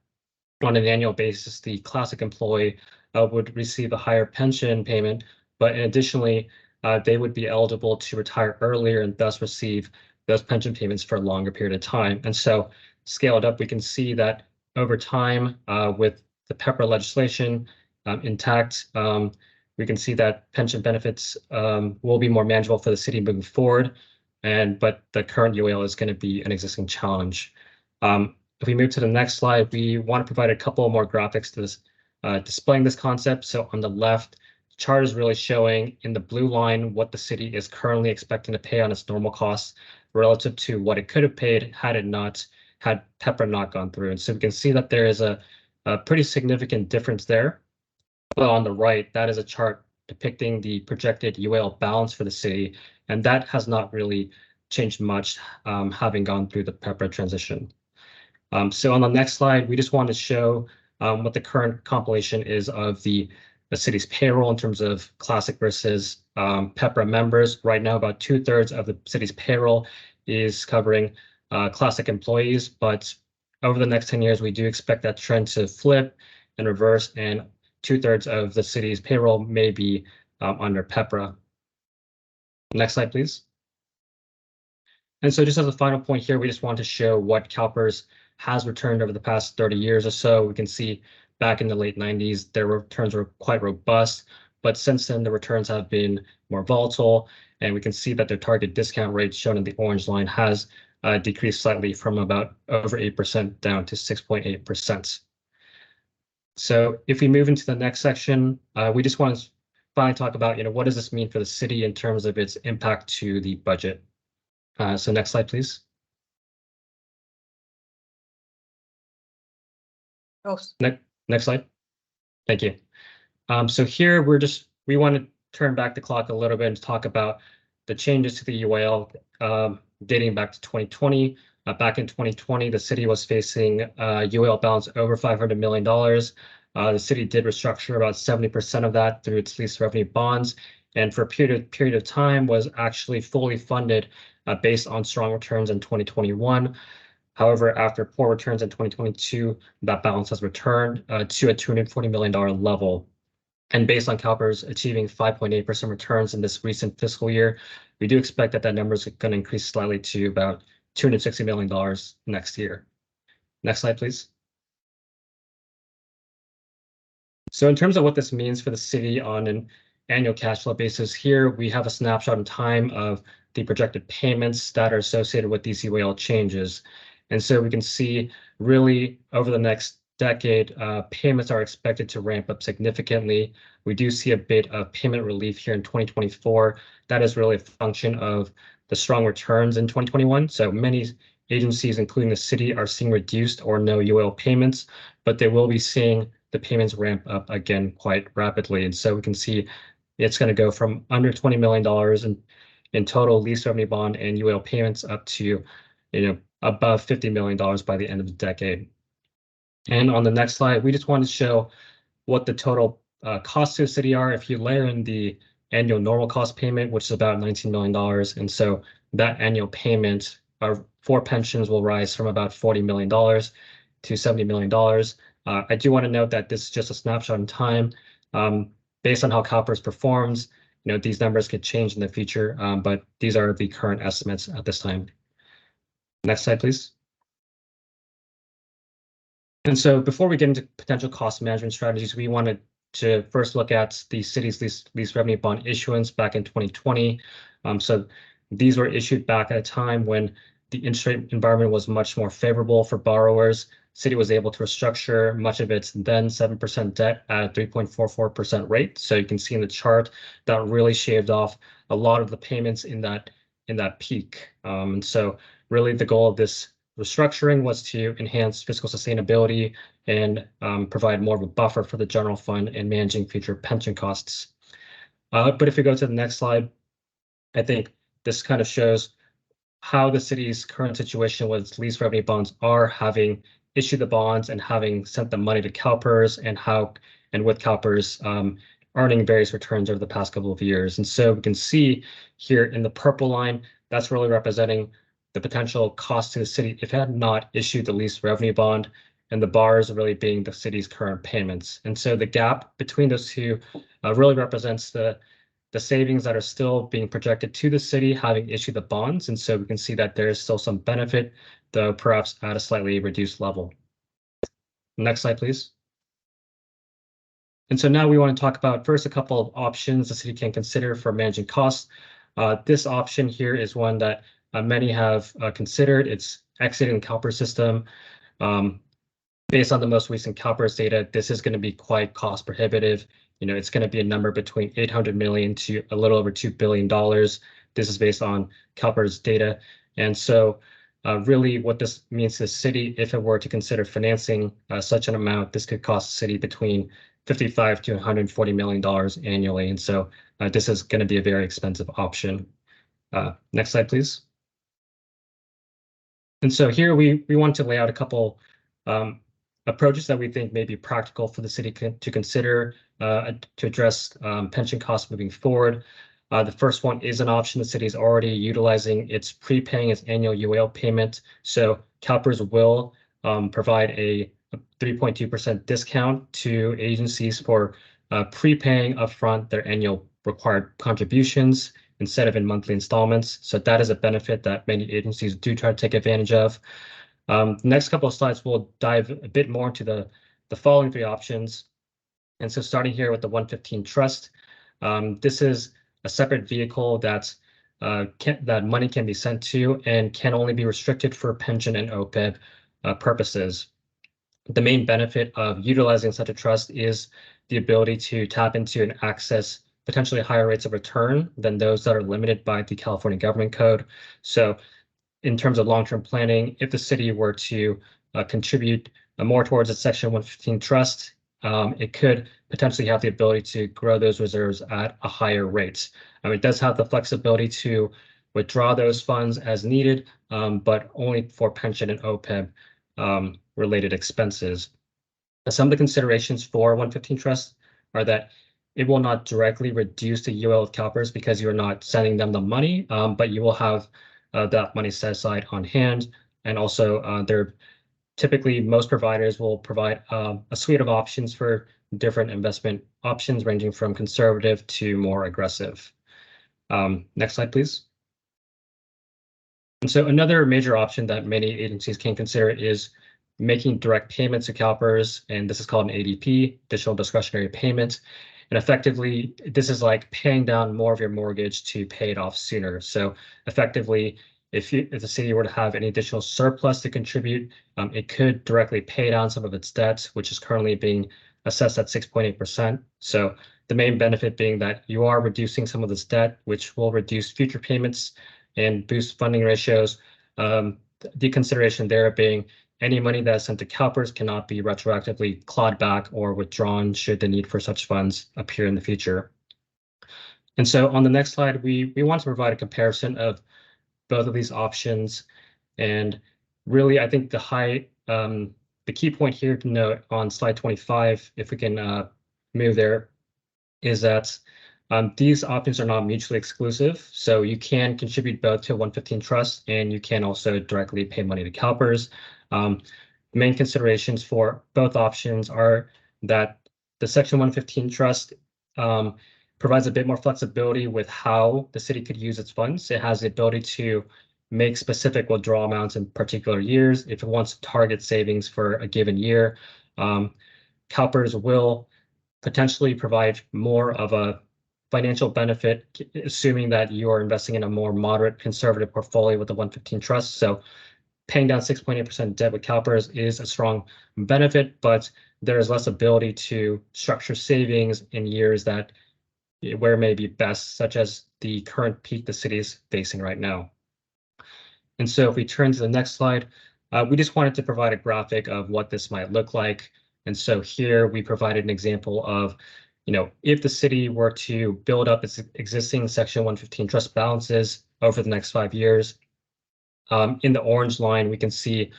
on an annual basis, the classic employee would receive a higher pension payment, but additionally, they would be eligible to retire earlier and thus receive those pension payments for a longer period of time. And so scaled up, we can see that over time, with the PEPRA legislation intact, we can see that pension benefits will be more manageable for the city moving forward. But the current UAL is going to be an existing challenge. If we move to the next slide, we want to provide a couple more graphics to this, displaying this concept. So on the left, the chart is really showing in the blue line what the city is currently expecting to pay on its normal costs relative to what it could have paid had PEPRA not gone through. And so we can see that there is a pretty significant difference there. But on the right, that is a chart depicting the projected UAL balance for the city, and that has not really changed much, having gone through the PEPRA transition. So on the next slide, we just want to show what the current compilation is of the city's payroll in terms of classic versus PEPRA members. Right now, about 2/3 of the city's payroll is covering classic employees, but over the next 10 years, we do expect that trend to flip and reverse, and 2/3 of the city's payroll may be under PEPRA. Next slide, please. And so just as a final point here, we just want to show what CalPERS has returned over the past 30 years or so. We can see back in the late 90s, their returns were quite robust, but since then the returns have been more volatile, and we can see that their target discount rate shown in the orange line has decreased slightly from about over 8% down to 6.8%. So if we move into the next section, we just want to finally talk about, what does this mean for the city in terms of its impact to the budget? So next slide, please. Oh, Next slide. Thank you. So here we want to turn back the clock a little bit and talk about the changes to the UAL dating back to 2020. Back in 2020, the city was facing a UAL balance over $500 million. The city did restructure about 70% of that through its lease revenue bonds, and for a period of time was actually fully funded based on strong returns in 2021. However, after poor returns in 2022, that balance has returned to a $240 million level. And based on CalPERS achieving 5.8% returns in this recent fiscal year, we do expect that number is going to increase slightly to about $260 million next year. Next slide, please. So in terms of what this means for the city on an annual cash flow basis, here we have a snapshot in time of the projected payments that are associated with these UAL changes. And so we can see really over the next decade, payments are expected to ramp up significantly. We do see a bit of payment relief here in 2024. That is really a function of the strong returns in 2021. So many agencies, including the city, are seeing reduced or no UAL payments, but they will be seeing the payments ramp up again quite rapidly. And so we can see it's going to go from under $20 million in total lease revenue bond and UAL payments up to, above $50 million by the end of the decade. And on the next slide, we just want to show what the total costs to the city are if you layer in the annual normal cost payment, which is about $19 million. And so that annual payment for pensions will rise from about $40 million to $70 million. I do want to note that this is just a snapshot in time. Based on how CalPERS performs, these numbers could change in the future, but these are the current estimates at this time. Next slide, please. And so before we get into potential cost management strategies, we wanted to first look at the city's lease revenue bond issuance back in 2020. So these were issued back at a time when the interest rate environment was much more favorable for borrowers. City was able to restructure much of its then 7% debt at a 3.44% rate. So you can see in the chart that really shaved off a lot of the payments in that peak. And so really the goal of this restructuring was to enhance fiscal sustainability and provide more of a buffer for the general fund in managing future pension costs. But if we go to the next slide, I think this kind of shows how the city's current situation with its lease revenue bonds are having issued the bonds and having sent the money to CalPERS and with CalPERS earning various returns over the past couple of years. And so we can see here in the purple line, that's really representing the potential cost to the city if it had not issued the lease revenue bond, and the bars really being the city's current payments. And so the gap between those two really represents the savings that are still being projected to the city having issued the bonds. And so we can see that there is still some benefit, though perhaps at a slightly reduced level. Next slide, please. And so now we want to talk about first a couple of options the city can consider for managing costs. This option here is one that many have considered. It's exiting the CalPERS system. Based on the most recent CalPERS data, this is going to be quite cost prohibitive. It's going to be a number between 800 million to a little over $2 billion. This is based on CalPERS data. And so really what this means to the city, if it were to consider financing such an amount, this could cost the city between $55 to $140 million annually. And so this is going to be a very expensive option. Next slide, please. And so here we want to lay out a couple approaches that we think may be practical for the city to consider to address pension costs moving forward. The first one is an option the city is already utilizing. It's prepaying its annual UAL payment. So CalPERS will provide a 3.2% discount to agencies for prepaying upfront their annual required contributions instead of in monthly installments. So that is a benefit that many agencies do try to take advantage of. The next couple of slides will dive a bit more into the following three options. And so starting here with the 115 Trust, this is a separate vehicle that money can be sent to and can only be restricted for pension and OPEB purposes. The main benefit of utilizing such a trust is the ability to tap into and access potentially higher rates of return than those that are limited by the California Government Code. So in terms of long-term planning, if the city were to contribute more towards its Section 115 Trust, it could potentially have the ability to grow those reserves at a higher rate. It does have the flexibility to withdraw those funds as needed, but only for pension and OPEB related expenses. Some of the considerations for 115 Trust are that it will not directly reduce the UL with CalPERS because you're not sending them the money, but you will have that money set aside on hand. And also typically most providers will provide a suite of options for different investment options ranging from conservative to more aggressive. Next slide, please. And so another major option that many agencies can consider is making direct payments to CalPERS, and this is called an ADP, additional discretionary payment. And effectively, this is like paying down more of your mortgage to pay it off sooner. So effectively, if the city were to have any additional surplus to contribute, it could directly pay down some of its debt, which is currently being assessed at 6.8%. So the main benefit being that you are reducing some of this debt, which will reduce future payments and boost funding ratios. The consideration there being any money that is sent to CalPERS cannot be retroactively clawed back or withdrawn should the need for such funds appear in the future. And so on the next slide, we want to provide a comparison of both of these options. And really, I think the key point here to note on slide 25, if we can move there, is that these options are not mutually exclusive. So you can contribute both to a 115 Trust and you can also directly pay money to CalPERS. The main considerations for both options are that the Section 115 Trust provides a bit more flexibility with how the city could use its funds. It has the ability to make specific withdrawal amounts in particular years if it wants to target savings for a given year. CalPERS will potentially provide more of a financial benefit, assuming that you are investing in a more moderate conservative portfolio with the 115 Trust. So paying down 6.8% debt with CalPERS is a strong benefit, but there is less ability to structure savings in years where it may be best, such as the current peak the city is facing right now. And so if we turn to the next slide, we just wanted to provide a graphic of what this might look like. And so here we provided an example of, if the city were to build up its existing Section 115 Trust balances over the next 5 years. In the orange line, we can see,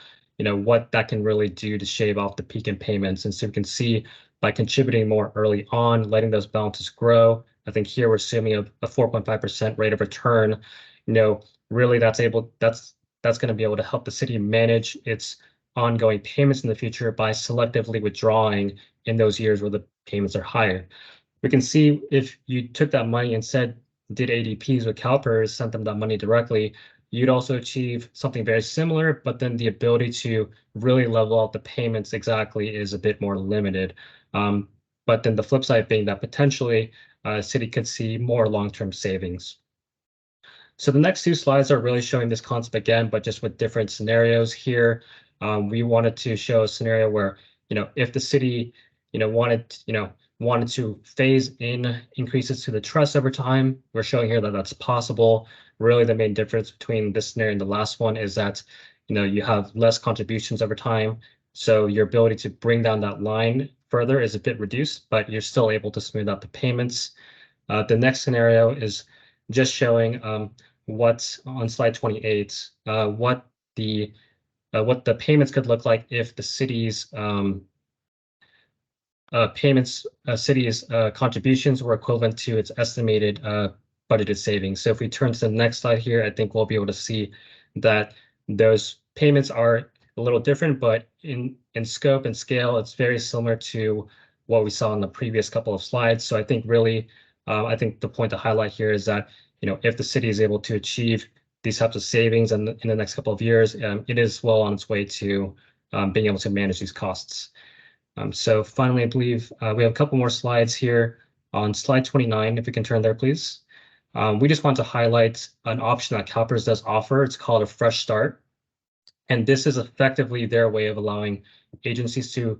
what that can really do to shave off the peak in payments. And so we can see by contributing more early on, letting those balances grow. I think here we're assuming a 4.5% rate of return. Really that's going to be able to help the city manage its ongoing payments in the future by selectively withdrawing in those years where the payments are higher. We can see if you took that money and did ADPs with CalPERS, sent them that money directly, you'd also achieve something very similar, but then the ability to really level out the payments exactly is a bit more limited. But then the flip side being that potentially city could see more long-term savings. So the next two slides are really showing this concept again, but just with different scenarios here. We wanted to show a scenario where, if the city, wanted to phase in increases to the trust over time, we're showing here that that's possible. Really, the main difference between this scenario and the last one is that, you have less contributions over time. So your ability to bring down that line further is a bit reduced, but you're still able to smooth out the payments. The next scenario is just showing what's on slide 28, what the payments could look like if the city's contributions were equivalent to its estimated budgeted savings. So if we turn to the next slide here, I think we'll be able to see that those payments are a little different, but in scope and scale, it's very similar to what we saw in the previous couple of slides. So I think really, I think the point to highlight here is that, if the city is able to achieve these types of savings in the next couple of years, it is well on its way to being able to manage these costs. So finally, I believe we have a couple more slides here. On slide 29, if we can turn there, please. We just want to highlight an option that CalPERS does offer. It's called a fresh start. And this is effectively their way of allowing agencies to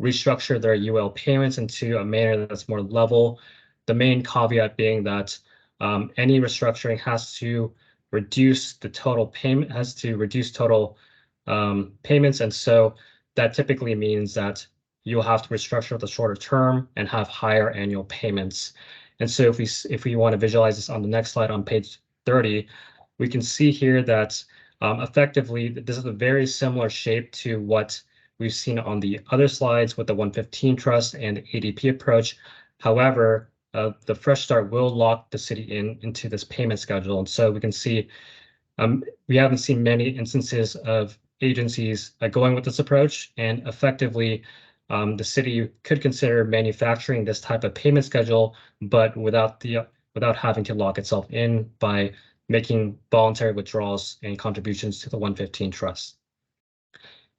restructure their UL payments into a manner that's more level. The main caveat being that any restructuring has to reduce the total payment, payments. And so that typically means that you'll have to restructure the shorter term and have higher annual payments. And so if we want to visualize this on the next slide on page 30, we can see here that effectively this is a very similar shape to what we've seen on the other slides with the 115 trust and the ADP approach. However, the fresh start will lock the city into this payment schedule. And so we can see we haven't seen many instances of agencies going with this approach, and effectively the city could consider manufacturing this type of payment schedule, but without having to lock itself in by making voluntary withdrawals and contributions to the 115 trust.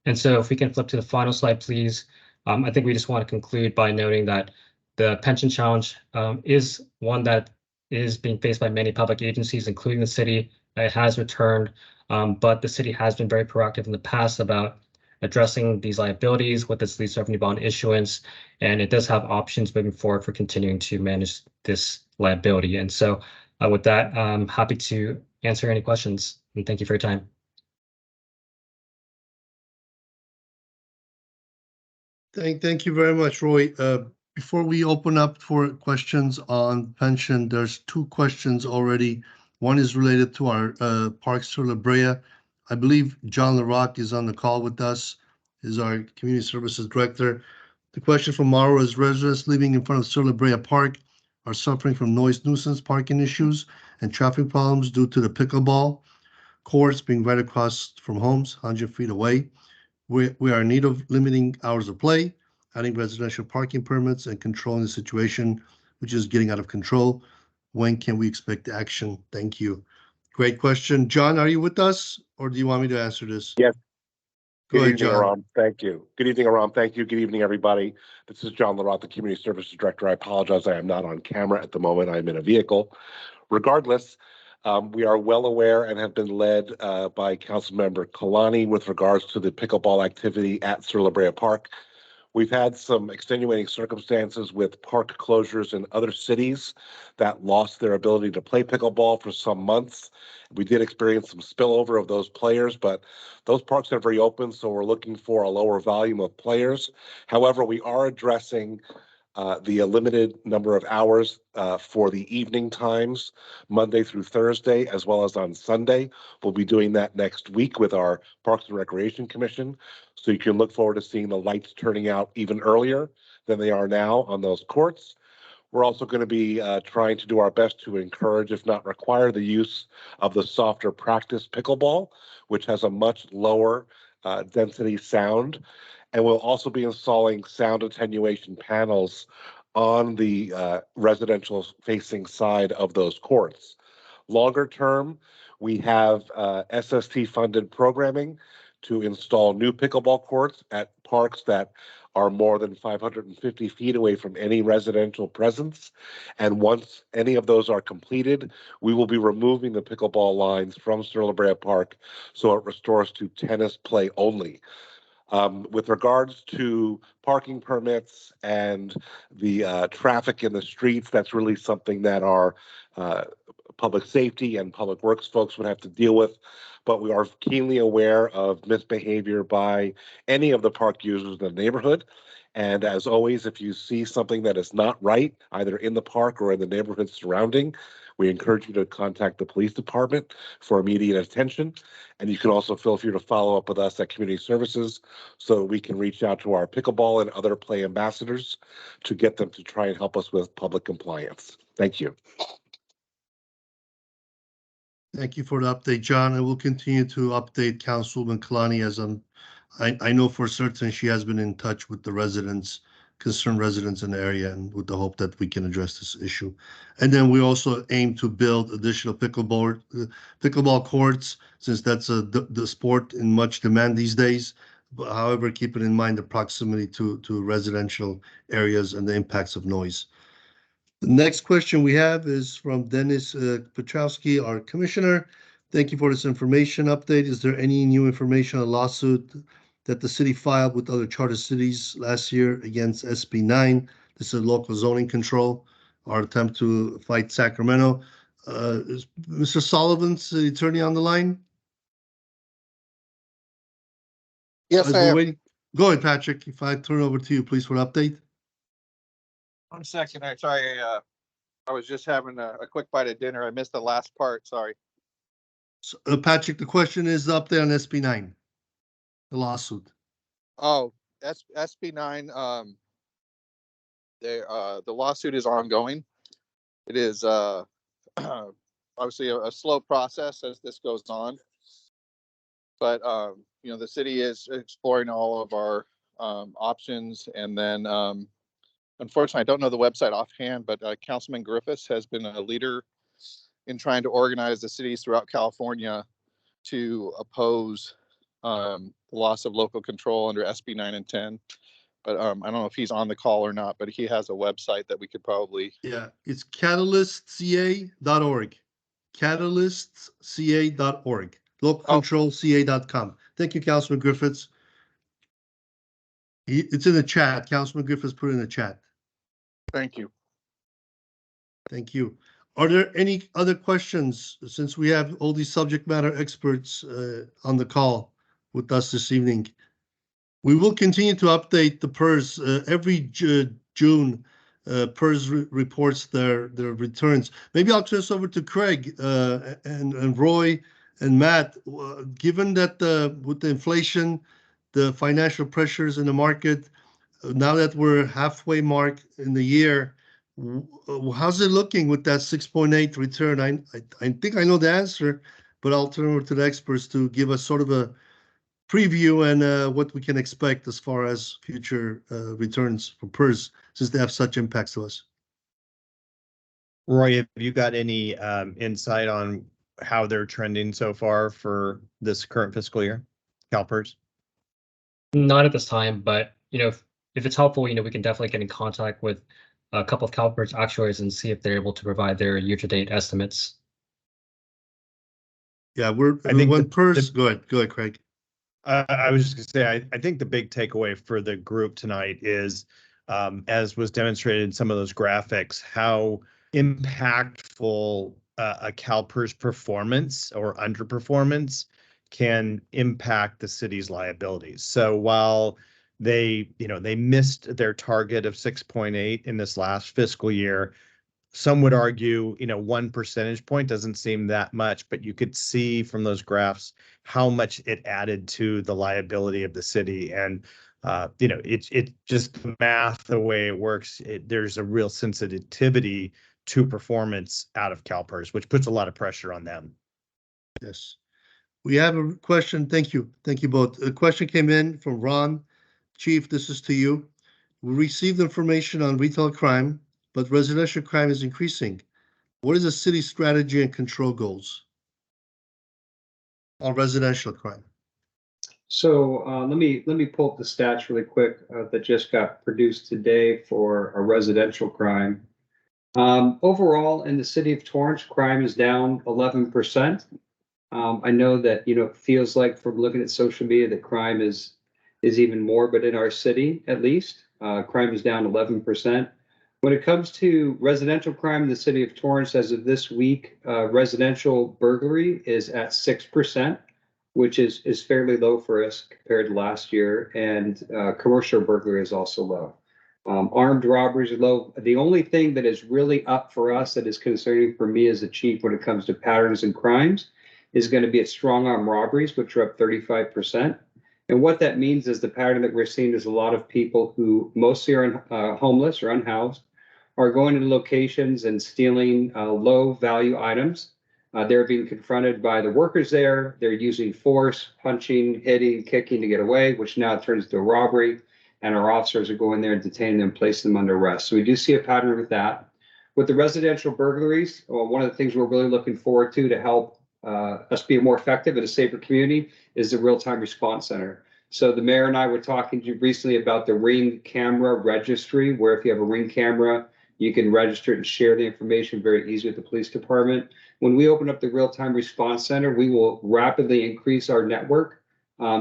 And so if we can flip to the final slide, please. I think we just want to conclude by noting that the pension challenge is one that is being faced by many public agencies, including the city. It has returned, but the city has been very proactive in the past about addressing these liabilities with its lease revenue bond issuance, and it does have options moving forward for continuing to manage this liability. And so with that, I'm happy to answer any questions, and thank you for your time. Thank you very much, Roy. Before we open up for questions on pension, there's two questions already. One is related to our Parks Sur La Brea. I believe John LaRock is on the call with us, is our Community Services Director. The question from Mauro is: residents living in front of Sur La Brea Park are suffering from noise nuisance parking issues and traffic problems due to the pickleball courts being right across from homes, 100 feet away. We are in need of limiting hours of play, adding residential parking permits, and controlling the situation, which is getting out of control. When can we expect action? Thank you. Great question. John, are you with us, or do you want me to answer this? Yes. Go ahead, Good evening, John. Aram. Thank you. Good evening, Aram. Thank you. Good evening, everybody. This is John LaRock, the Community Services Director. I apologize. I am not on camera at the moment. I'm in a vehicle. Regardless, we are well aware and have been led by Councilmember Kalani with regards to the pickleball activity at Sur La Brea Park. We've had some extenuating circumstances with park closures in other cities that lost their ability to play pickleball for some months. We did experience some spillover of those players, but those parks have reopened, so we're looking for a lower volume of players. However, we are addressing the limited number of hours for the evening times, Monday through Thursday, as well as on Sunday. We'll be doing that next week with our Parks and Recreation Commission. So you can look forward to seeing the lights turning out even earlier than they are now on those courts. We're also going to be trying to do our best to encourage, if not require, the use of the softer practice pickleball, which has a much lower density sound. And we'll also be installing sound attenuation panels on the residential facing side of those courts. Longer term, we have SST funded programming to install new pickleball courts at parks that are more than 550 feet away from any residential presence. And once any of those are completed, we will be removing the pickleball lines from Sur La Brea Park so it restores to tennis play only. With regards to parking permits and the traffic in the streets, that's really something that our public safety and public works folks would have to deal with. But we are keenly aware of misbehavior by any of the park users in the neighborhood. And as always, if you see something that is not right, either in the park or in the neighborhood surrounding, we encourage you to contact the police department for immediate attention. And you can also feel free to follow up with us at Community Services so we can reach out to our pickleball and other play ambassadors to get them to try and help us with public compliance. Thank you. Thank you for the update, John. And we'll continue to update Councilwoman Kalani as I know for certain she has been in touch with the residents, concerned residents in the area, and with the hope that we can address this issue. And then we also aim to build additional pickleball courts, since that's the sport in much demand these days. But however, keeping in mind the proximity to residential areas and the impacts of noise. The next question we have is from Dennis Petrowski, our commissioner. Thank you for this information update. Is there any new information on a lawsuit that the city filed with other charter cities last year against SB 9? This is local zoning control, our attempt to fight Sacramento. Is Mr. Sullivan's the attorney on the line? Yes, As I we're am. waiting, go ahead, Patrick. If I turn over to you, please, for an update. 1 second. I'm sorry. I was just having a quick bite of dinner. I missed the last part. Sorry. So, Patrick, the question is the update on SB 9, the lawsuit. Oh, SB 9. The lawsuit is ongoing. It is obviously a slow process as this goes on, but the city is exploring all of our options, and then unfortunately, I don't know the website offhand, but Councilman Griffiths has been a leader in trying to organize the cities throughout California to oppose the loss of local control under SB 9 and 10. But I don't know if he's on the call or not, but he has a website that we could probably. Yeah, it's catalystca.org. Catalystca.org. Localcontrolca.com. Thank you, Councilman Griffiths. It's in the chat. Councilman Griffiths put it in the chat. Thank you. Thank you. Are there any other questions, since we have all these subject matter experts on the call with us this evening? We will continue to update the PERS every June. PERS reports their returns. Maybe I'll turn this over to Craig and Roy and Matt. Given that with the inflation, the financial pressures in the market, now that we're halfway mark in the year, how's it looking with that 6.8 return? I think I know the answer, but I'll turn over to the experts to give us sort of a preview and what we can expect as far as future returns for PERS, since they have such impacts to us. Roy, have you got any insight on how they're trending so far for this current fiscal year, CalPERS? Not at this time, but if it's helpful, we can definitely get in contact with a couple of CalPERS actuaries and see if they're able to provide their year-to-date estimates. Yeah, I think when PERS. Go ahead, Craig. I was just going to say, I think the big takeaway for the group tonight is, as was demonstrated in some of those graphics, how impactful a CalPERS performance or underperformance can impact the city's liabilities. So while they missed their target of 6.8 in this last fiscal year. Some would argue, 1 percentage point doesn't seem that much, but you could see from those graphs how much it added to the liability of the city. And, it's just the math, the way it works. There's a real sensitivity to performance out of CalPERS, which puts a lot of pressure on them. Yes. We have a question. Thank you. Thank you both. A question came in from Ron. Chief, this is to you. We received information on retail crime, but residential crime is increasing. What is the city's strategy and control goals on residential crime? So let me pull up the stats really quick that just got produced today for a residential crime. Overall, in the city of Torrance, crime is down 11%. I know that it feels like from looking at social media that crime is even more, but in our city, at least, crime is down 11%. When it comes to residential crime in the city of Torrance, as of this week, residential burglary is at 6%, which is fairly low for us compared to last year, and commercial burglary is also low. Armed robberies are low. The only thing that is really up for us that is concerning for me as a chief when it comes to patterns and crimes is going to be at strong arm robberies, which are up 35%. And what that means is the pattern that we're seeing is a lot of people who mostly are homeless or unhoused are going into locations and stealing low value items. They're being confronted by the workers there. They're using force, punching, hitting, kicking to get away, which now turns into a robbery. And our officers are going there and detaining them, placing them under arrest. So we do see a pattern with that. With the residential burglaries, one of the things we're really looking forward to help us be more effective in a safer community is the real-time response center. So the mayor and I were talking to you recently about the Ring camera registry, where if you have a Ring camera, you can register it and share the information very easily with the police department. When we open up the real-time response center, we will rapidly increase our network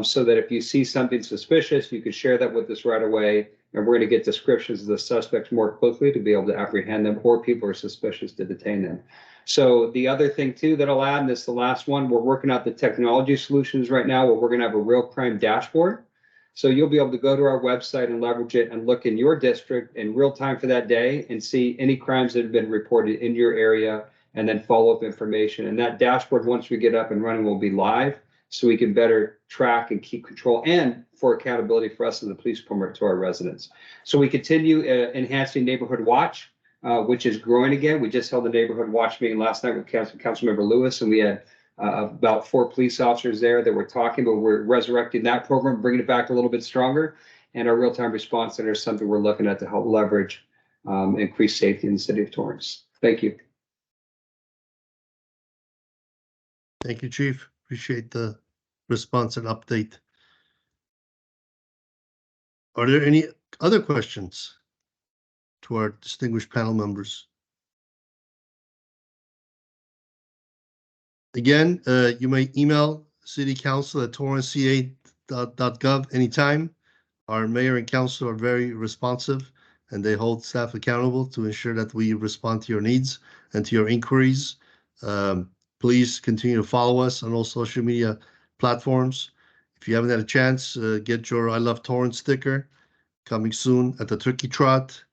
so that if you see something suspicious, you can share that with us right away. And we're going to get descriptions of the suspects more quickly to be able to apprehend them, or people are suspicious to detain them. So the other thing too that I'll add, and this is the last one, we're working out the technology solutions right now where we're going to have a real crime dashboard. So you'll be able to go to our website and leverage it and look in your district in real time for that day and see any crimes that have been reported in your area and then follow up information. And that dashboard, once we get up and running, will be live so we can better track and keep control and for accountability for us and the police department to our residents. So we continue enhancing neighborhood watch, which is growing again. We just held a neighborhood watch meeting last night with Councilmember Lewis, and we had about 4 police officers there that were talking, but we're resurrecting that program, bringing it back a little bit stronger. And our real-time response center is something we're looking at to help leverage increase safety in the city of Torrance. Thank you. Thank you, Chief. Appreciate the response and update. Are there any other questions to our distinguished panel members? Again, you may email citycouncil@torranceca.gov anytime. Our mayor and council are very responsive, and they hold staff accountable to ensure that we respond to your needs and to your inquiries. Please continue to follow us on all social media platforms. If you haven't had a chance, get your I Love Torrance sticker coming soon at the Turkey Trot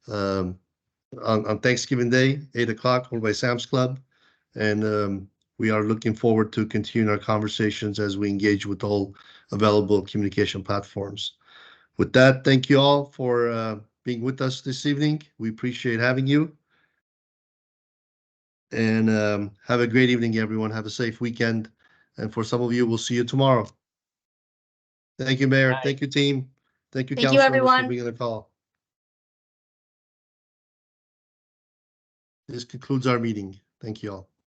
on Thanksgiving Day, 8 o'clock, over by Sam's Club. And we are looking forward to continuing our conversations as we engage with all available communication platforms. With that, thank you all for being with us this evening. We appreciate having you. And have a great evening, everyone. Have a safe weekend. And for some of you, we'll see you tomorrow. Thank you, Mayor. Bye. Thank you, team. Thank you, Thank you, council members, for everyone. being on the call. This concludes our meeting. Thank you all.